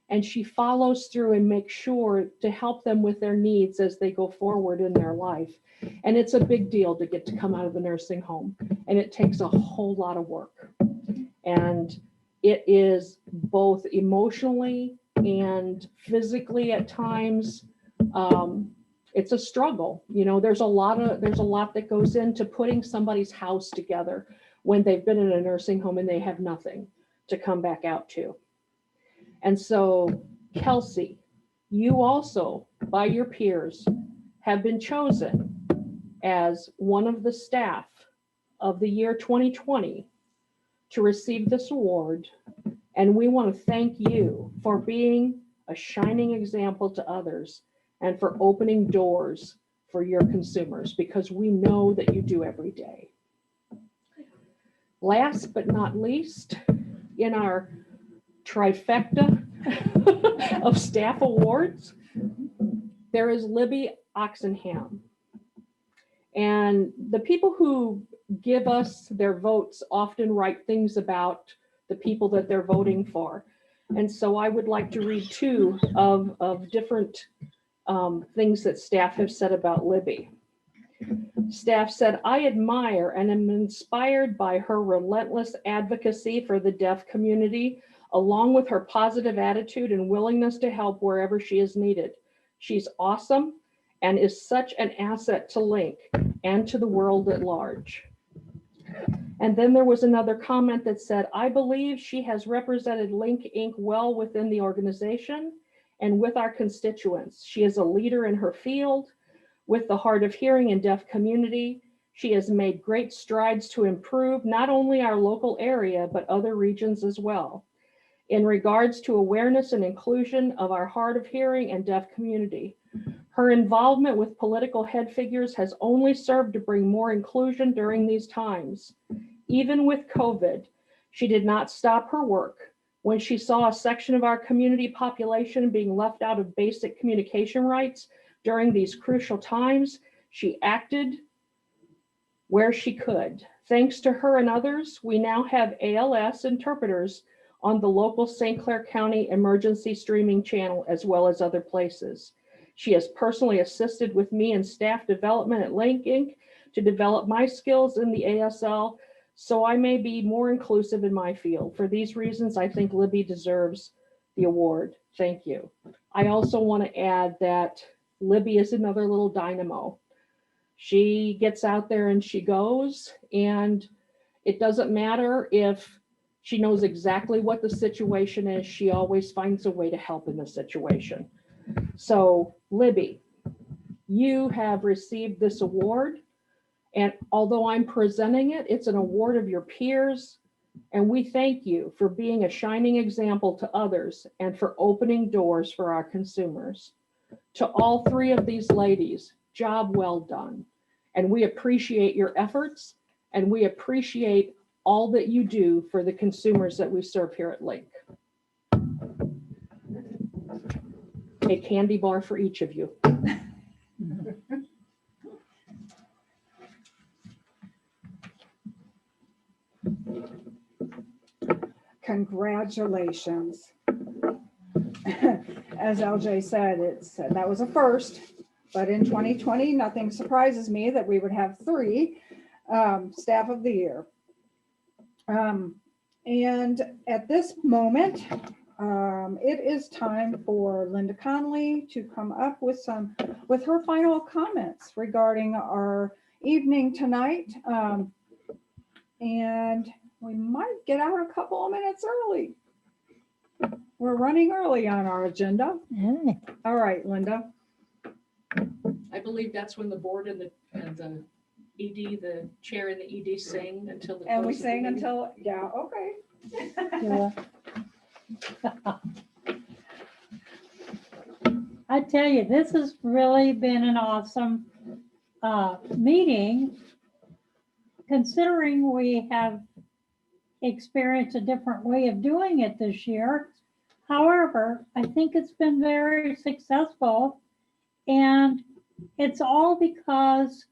And she follows through and makes sure to help them with their needs as they go forward in their life. And it's a big deal to get to come out of the nursing home. And it takes a whole lot of work. And it is both emotionally and physically at times. It's a struggle. You know, there's a lot that goes into putting somebody's house together when they've been in a nursing home and they have nothing to come back out to. And so, Kelsey, you also, by your peers, have been chosen as one of the Staff of the Year 2020 to receive this award. And we want to thank you for being a shining example to others and for opening doors for your consumers, because we know that you do every day. Last but not least, in our trifecta of staff awards, There is Libby Oxenham. And the people who give us their votes often write things about the people that they're voting for. And so I would like to read two of different things that staff have said about Libby. Staff said, I admire and am inspired by her relentless advocacy for the deaf community, along with her positive attitude and willingness to help wherever she is needed. She's awesome and is such an asset to LINC and to the world at large. And then there was another comment that said, I believe she has represented LINC Inc. well within the organization and with our constituents. She is a leader in her field with the hard of hearing and deaf community. She has made great strides to improve not only our local area, but other regions as well, in regards to awareness and inclusion of our hard of hearing and deaf community. Her involvement with political head figures has only served to bring more inclusion during these times. Even with COVID, she did not stop her work. When she saw a section of our community population being left out of basic communication rights during these crucial times, she acted where she could. Thanks to her and others, we now have ALS interpreters on the local St. Clair County emergency streaming channel, as well as other places. She has personally assisted with me in staff development at LINC Inc. to develop my skills in the ASL, so I may be more inclusive in my field. For these reasons, I think Libby deserves the award. Thank you. I also want to add that Libby is another little dynamo. She gets out there and she goes, and it doesn't matter if she knows exactly what the situation is. She always finds a way to help in the situation. So Libby, you have received this award. And although I'm presenting it, it's an award of your peers. And we thank you for being a shining example to others and for opening doors for our consumers. To all three of these ladies, job well done. And we appreciate your efforts, and we appreciate all that you do for the consumers that we serve here at LINC. A candy bar for each of you. Congratulations. As LJ said, that was a first, but in 2020, nothing surprises me that we would have three Staff of the Year. And at this moment, it is time for Linda Connolly to come up with her final comments regarding our evening tonight. And we might get out a couple of minutes early. We're running early on our agenda. All right, Linda. I believe that's when the board and the ED, the chair and the ED sing until the. And we close of the sing meeting. until, yeah, okay. I tell you, this has really been an awesome meeting, considering we have experienced a different way of doing it this year. However, I think it's been very successful, and it's all because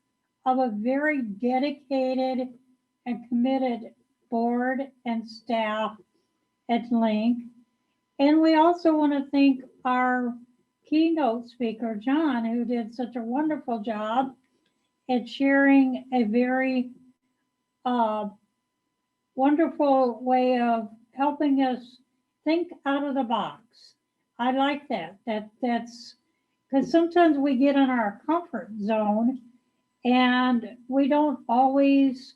of a very dedicated and committed board and staff at LINC. And we also want to thank our keynote speaker, John, who did such a wonderful job at sharing a very wonderful way of helping us think out of the box. I like that. That's because sometimes we get in our comfort zone and we don't always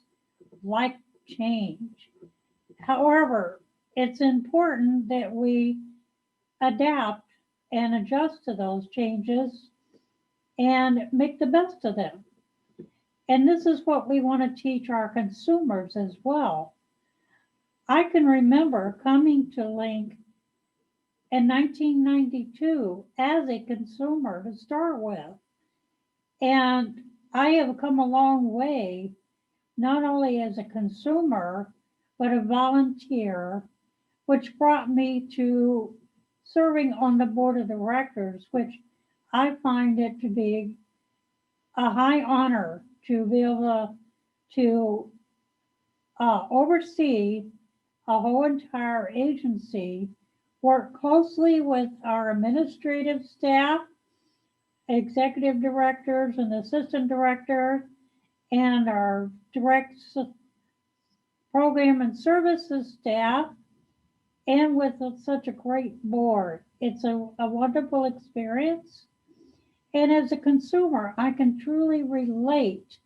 like change. However, it's important that we adapt and adjust to those changes and make the best of them. And this is what we want to teach our consumers as well. I can remember coming to LINC in 1992 as a consumer to start with. And I have come a long way, not only as a consumer, but a volunteer, which brought me to serving on the board of directors, which I find it to be a high honor to be able to oversee a whole entire agency, work closely with our administrative staff, executive directors and assistant directors, and our direct program and services staff, and with such a great board. It's a wonderful experience. And as a consumer, I can truly relate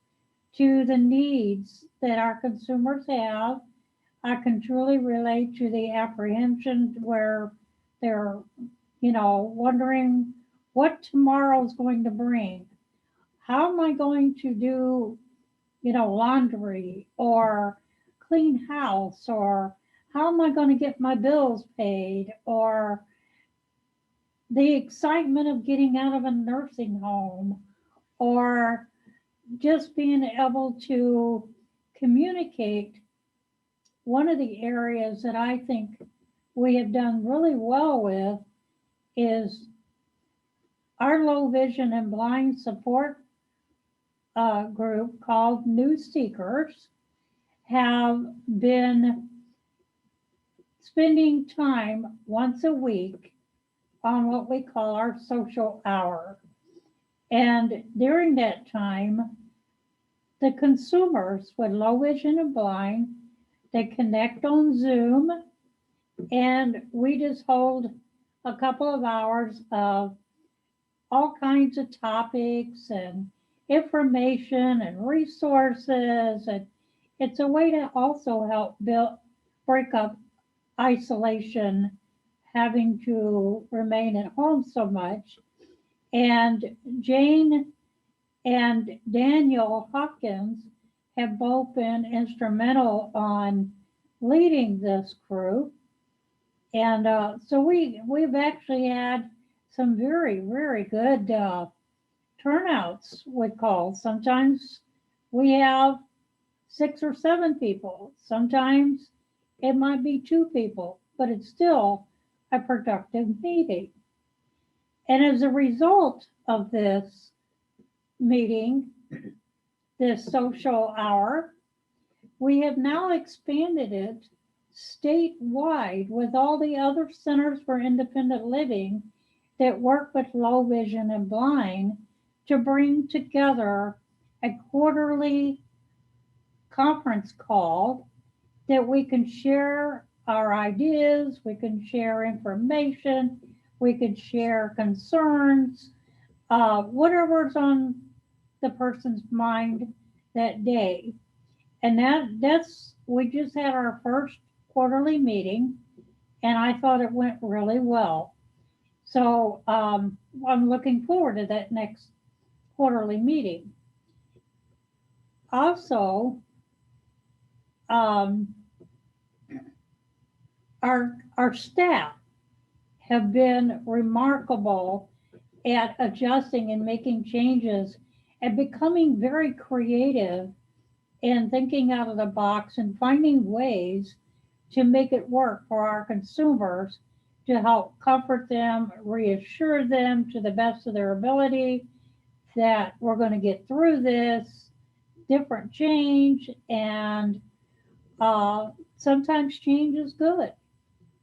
to the needs that our consumers have. I can truly relate to the apprehension where they're, wondering what tomorrow's going to bring. How am I going to do, laundry or clean house, or how am I going to get my bills paid, or the excitement of getting out of a nursing home, or just being able to communicate. One of the areas that I think we have done really well with is our low vision and blind support group called New Seekers have been spending time once a week on what we call our social hour. And during that time, the consumers with low vision and blind, they connect on Zoom, and we just hold a couple of hours of all kinds of topics and information and resources. And it's a way to also help break up isolation, having to remain at home so much. And Jane and Daniel Hopkins have both been instrumental on leading this group. And so we've actually had some very, very good turnouts with calls. Sometimes we have 6 or 7 people. Sometimes it might be 2 people, but it's still a productive meeting. And as a result of this meeting, this social hour, we have now expanded it statewide with all the other centers for independent living that work with low vision and blind to bring together a quarterly conference call that we can share our ideas, we can share information, we can share concerns, whatever's on the person's mind that day. And we just had our first quarterly meeting, and I thought it went really well. So I'm looking forward to that next quarterly meeting. Also, our staff have been remarkable at adjusting and making changes and becoming very creative and thinking out of the box and finding ways to make it work for our consumers, to help comfort them, reassure them to the best of their ability that we're going to get through this different change. And sometimes change is good,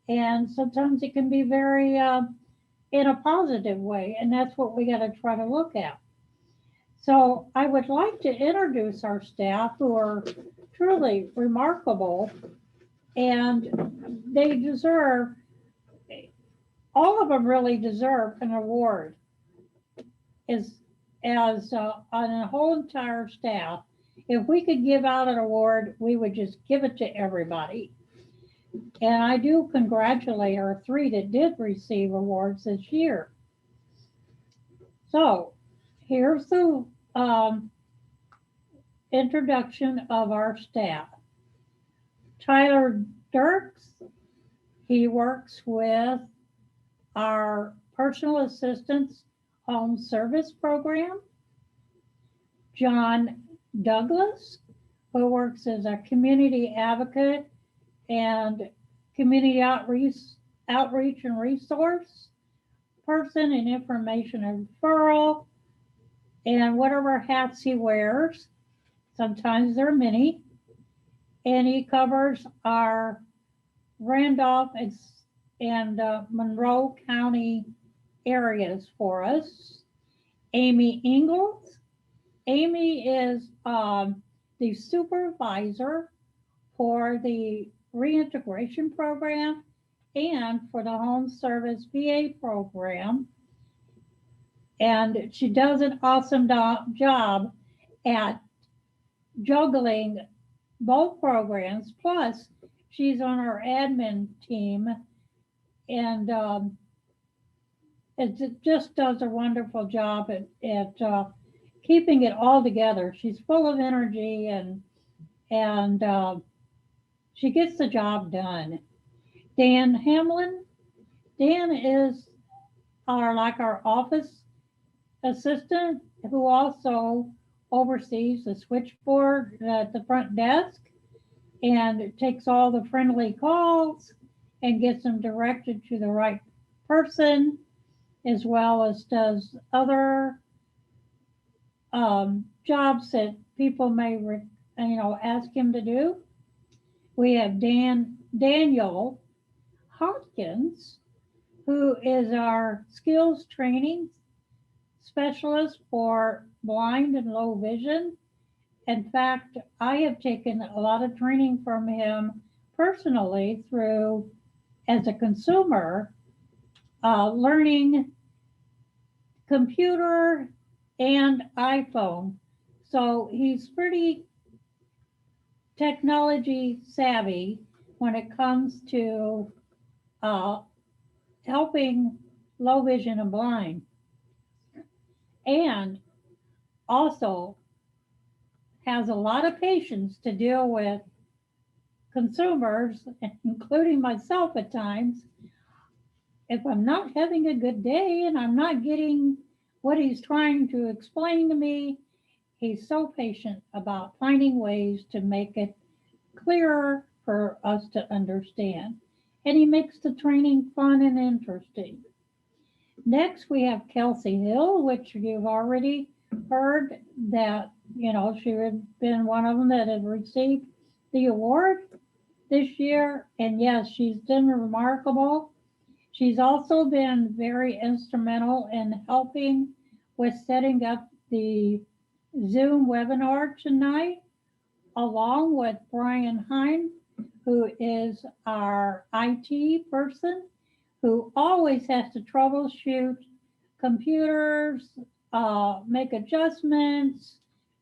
and sometimes it can be very in a positive way, and that's what we got to try to look at. So I would like to introduce our staff, who are truly remarkable, and they deserve, all of them really deserve an award as on a whole entire staff. If we could give out an award, we would just give it to everybody. And I do congratulate our 3 that did receive awards this year. So here's the introduction of our staff. Tyler Dirks, he works with our personal assistance home service program. John Douglas, who works as a community advocate and community outreach and resource person and information and referral, and whatever hats he wears. Sometimes there are many. And he covers our Randolph and Monroe County areas for us. Amy Ingalls. Amy is the supervisor for the reintegration program and for the home service VA program. And she does an awesome job at juggling both programs. Plus, she's on our admin team, and it just does a wonderful job at keeping it all together. She's full of energy, and she gets the job done. Dan Hamlin. Dan is our office assistant who also oversees the switchboard at the front desk and takes all the friendly calls and gets them directed to the right person, as well as does other jobs that people may ask him to do. We have Daniel Hopkins, who is our skills training specialist for blind and low vision. In fact, I have taken a lot of training from him personally through, as a consumer, learning computer and iPhone. So he's pretty technology savvy when it comes to helping low vision and blind. And also has a lot of patience to deal with consumers, including myself at times. If I'm not having a good day and I'm not getting what he's trying to explain to me, he's so patient about finding ways to make it clearer for us to understand. And he makes the training fun and interesting. Next, we have Kelsey Hill, which you've already heard that, she had been one of them that had received the award this year. And yes, she's been remarkable. She's also been very instrumental in helping with setting up the Zoom webinar tonight, along with Brian Hine, who is our IT person, who always has to troubleshoot computers, make adjustments,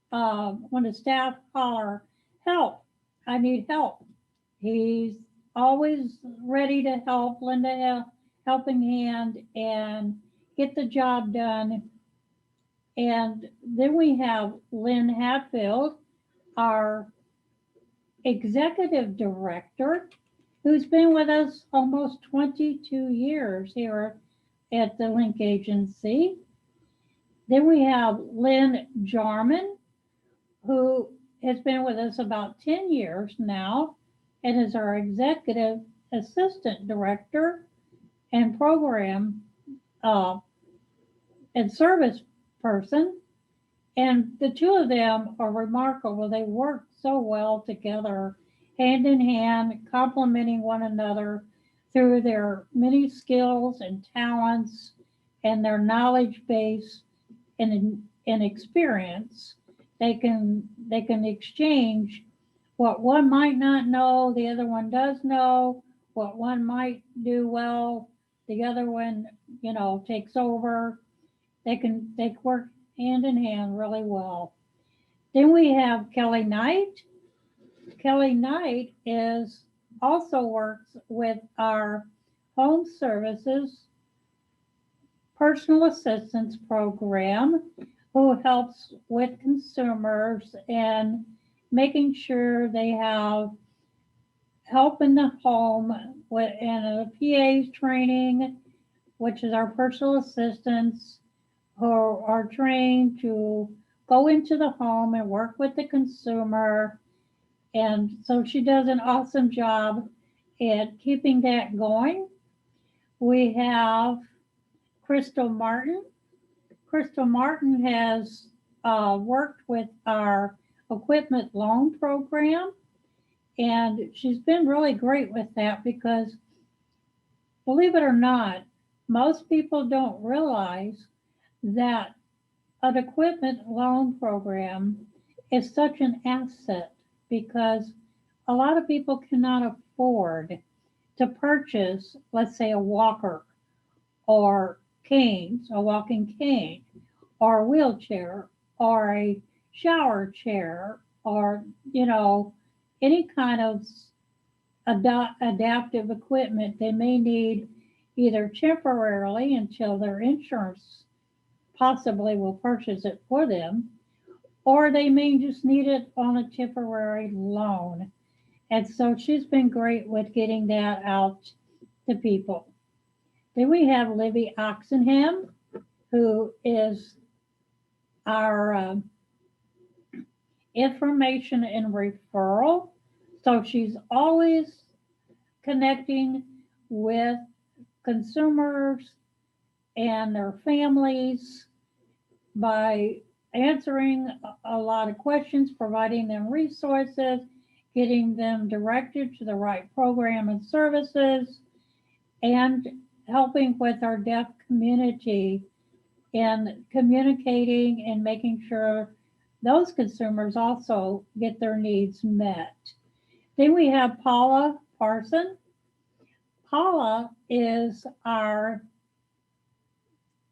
when the staff holler, help, I need help. He's always ready to help, lend a helping hand and get the job done. And then we have Lynn Hatfield, our executive director, who's been with us almost 22 years here at the LINC agency. Then we have Lynn Jarman, who has been with us about 10 years now and is our executive assistant director and program and service person. And the two of them are remarkable. They work so well together, hand in hand, complementing one another through their many skills and talents and their knowledge base and experience. They can exchange what one might not know, the other one does know. What one might do well, the other one, takes over. They work hand in hand really well. Then we have Kelly Knight. Kelly Knight also works with our home services personal assistance program, who helps with consumers and making sure they have help in the home and a PA's training, which is our personal assistants who are trained to go into the home and work with the consumer. And so she does an awesome job at keeping that going. We have Crystal Martin. Crystal Martin has worked with our equipment loan program, and she's been really great with that because, believe it or not, most people don't realize that an equipment loan program is such an asset because a lot of people cannot afford to purchase, let's say, a walker or canes, a walking cane, or a wheelchair, or a shower chair, or, any kind of adaptive equipment they may need either temporarily until their insurance possibly will purchase it for them, or they may just need it on a temporary loan. And so she's been great with getting that out to people. Then we have Libby Oxenham, who is our information and referral. So she's always connecting with consumers and their families by answering a lot of questions, providing them resources, getting them directed to the right program and services, and helping with our deaf community in communicating and making sure those consumers also get their needs met. Then we have Paula Parson. Paula is our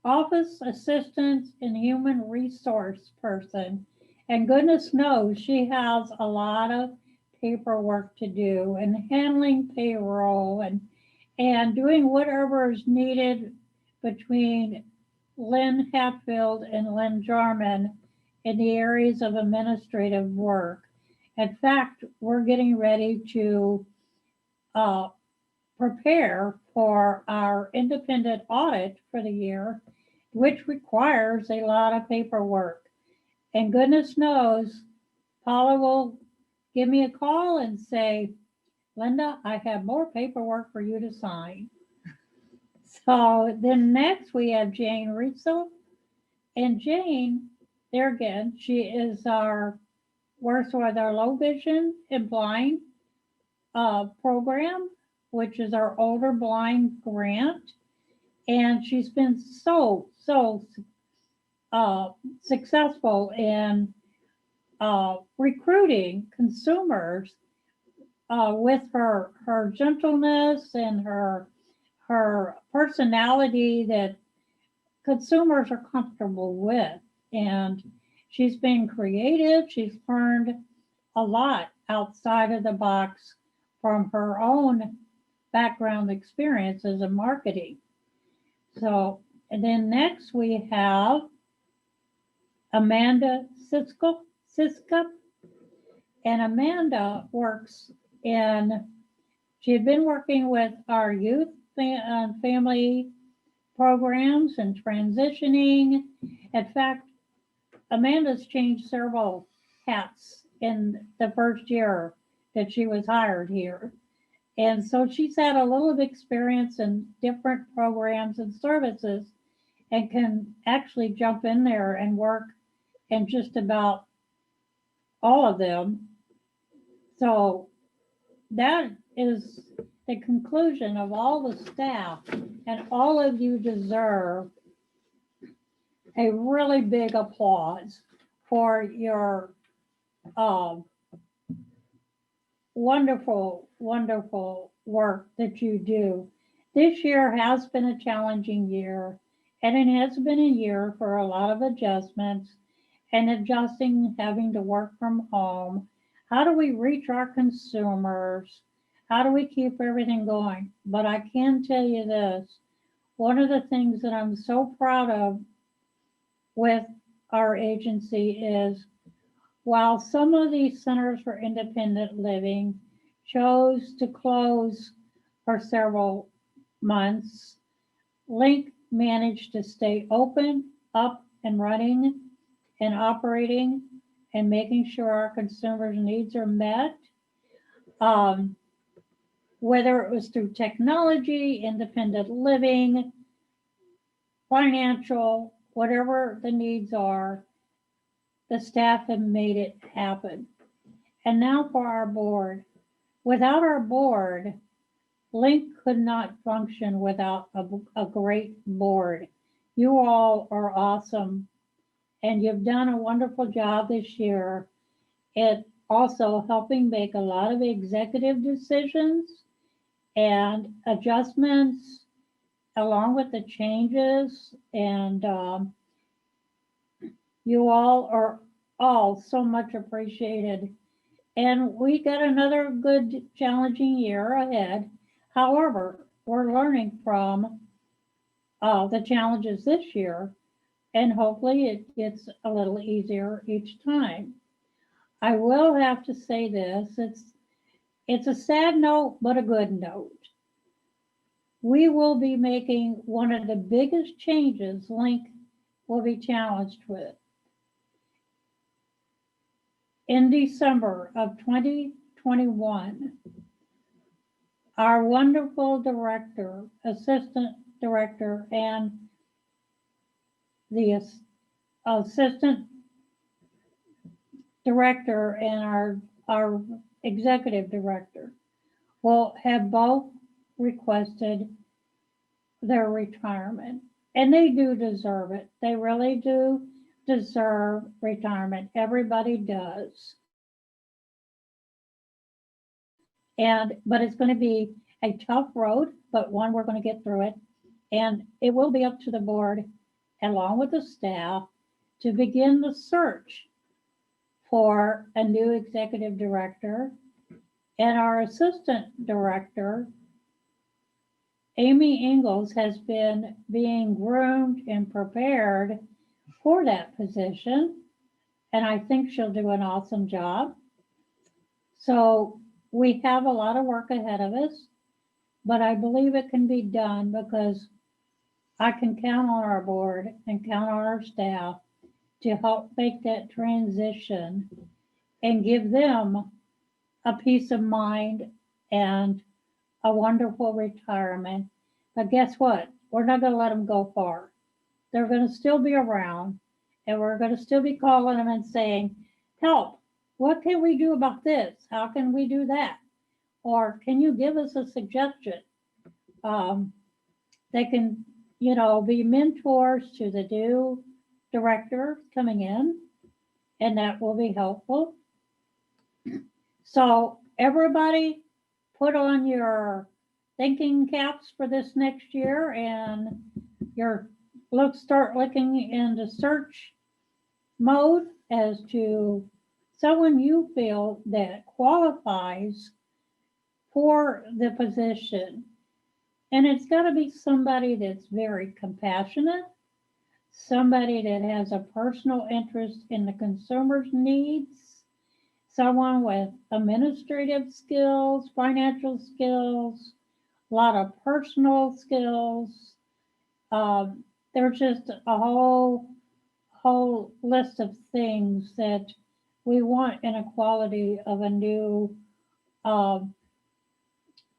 office assistant and human resource person. And goodness knows she has a lot of paperwork to do and handling payroll and doing whatever is needed between Lynn Hatfield and Lynn Jarman in the areas of administrative work. In fact, we're getting ready to prepare for our independent audit for the year, which requires a lot of paperwork. And goodness knows, Paula will give me a call and say, Linda, I have more paperwork for you to sign. So then next we have Jane Riesel. And Jane, there again, she is works with our low vision and blind program, which is our older blind grant. And she's been so successful in recruiting consumers with her gentleness and her personality that consumers are comfortable with. And she's been creative. She's learned a lot outside of the box from her own background experiences in marketing. So, and then next we have Amanda Siska. And Amanda works she had been working with our youth family programs and transitioning. In fact, Amanda's changed several hats in the first year that she was hired here. And so she's had a little of experience in different programs and services and can actually jump in there and work in just about all of them. So that is the conclusion of all the staff, and all of you deserve a really big applause for your wonderful, wonderful work that you do. This year has been a challenging year, and it has been a year for a lot of adjustments and adjusting, having to work from home. How do we reach our consumers? How do we keep everything going? But I can tell you this, one of the things that I'm so proud of with our agency is, while some of these centers for independent living chose to close for several months, LINC managed to stay open, up and running and operating and making sure our consumers' needs are met. Whether it was through technology, independent living, financial, whatever the needs are, the staff have made it happen. And now for our board. Without our board, LINC could not function without a great board. You all are awesome, and you've done a wonderful job this year at also helping make a lot of executive decisions and adjustments along with the changes. And you all are all so much appreciated. And we got another good challenging year ahead. However, we're learning from the challenges this year, and hopefully it gets a little easier each time. I will have to say this, it's a sad note, but a good note. We will be making one of the biggest changes LINC will be challenged with. In December of 2021, our wonderful director, assistant director, and the assistant director and our executive director will have both requested their retirement. And they do deserve it. They really do deserve retirement. Everybody does. But it's going to be a tough road, but one we're going to get through it. And it will be up to the board, along with the staff, to begin the search for a new executive director. And our assistant director, Amy Ingalls, has been being groomed and prepared for that position. And I think she'll do an awesome job. So we have a lot of work ahead of us, but I believe it can be done because I can count on our board and count on our staff to help make that transition and give them a peace of mind and a wonderful retirement. But guess what? We're not going to let them go far. They're going to still be around, and we're going to still be calling them and saying, help, what can we do about this? How can we do that? Or can you give us a suggestion? They can, be mentors to the new director coming in, and that will be helpful. So everybody put on your thinking caps for this next year, and start looking into search mode as to someone you feel that qualifies for the position. And it's got to be somebody that's very compassionate, somebody that has a personal interest in the consumer's needs, someone with administrative skills, financial skills, a lot of personal skills. There's just a whole list of things that we want in a quality of a new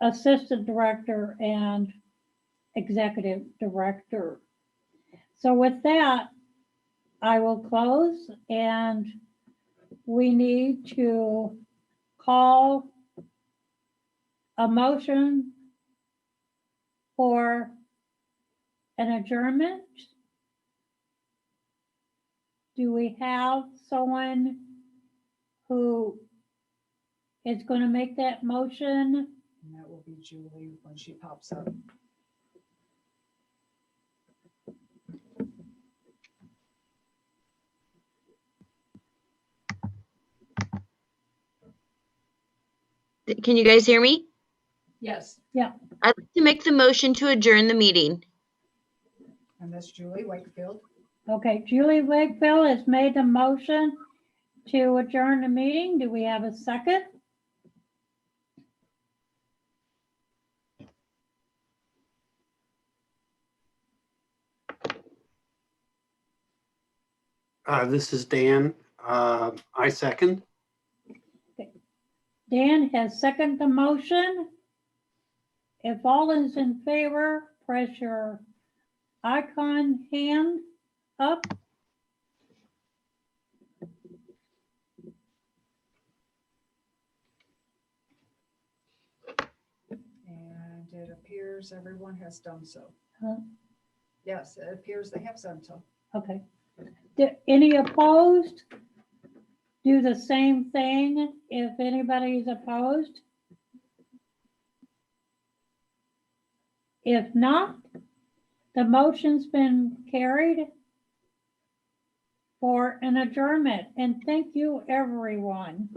assistant director and executive director. So with that, I will close, and we need to call a motion for an adjournment. Do we have someone who is going to make that motion? And that will be Julie when she pops up. Can you guys hear me? Yes. Yeah. I'd like to make the motion to adjourn the meeting. And that's Julie Wakefield. Okay, Julie Wakefield has made the motion to adjourn the meeting. Do we have a second? This is Dan. I second. Dan has seconded the motion. If all is in favor, press your icon hand up. And it appears everyone has done so. Huh? Yes, it appears they have done so. Okay. Any opposed? Do the same thing if anybody is opposed. If not, the motion's been carried for an adjournment, and thank you, everyone.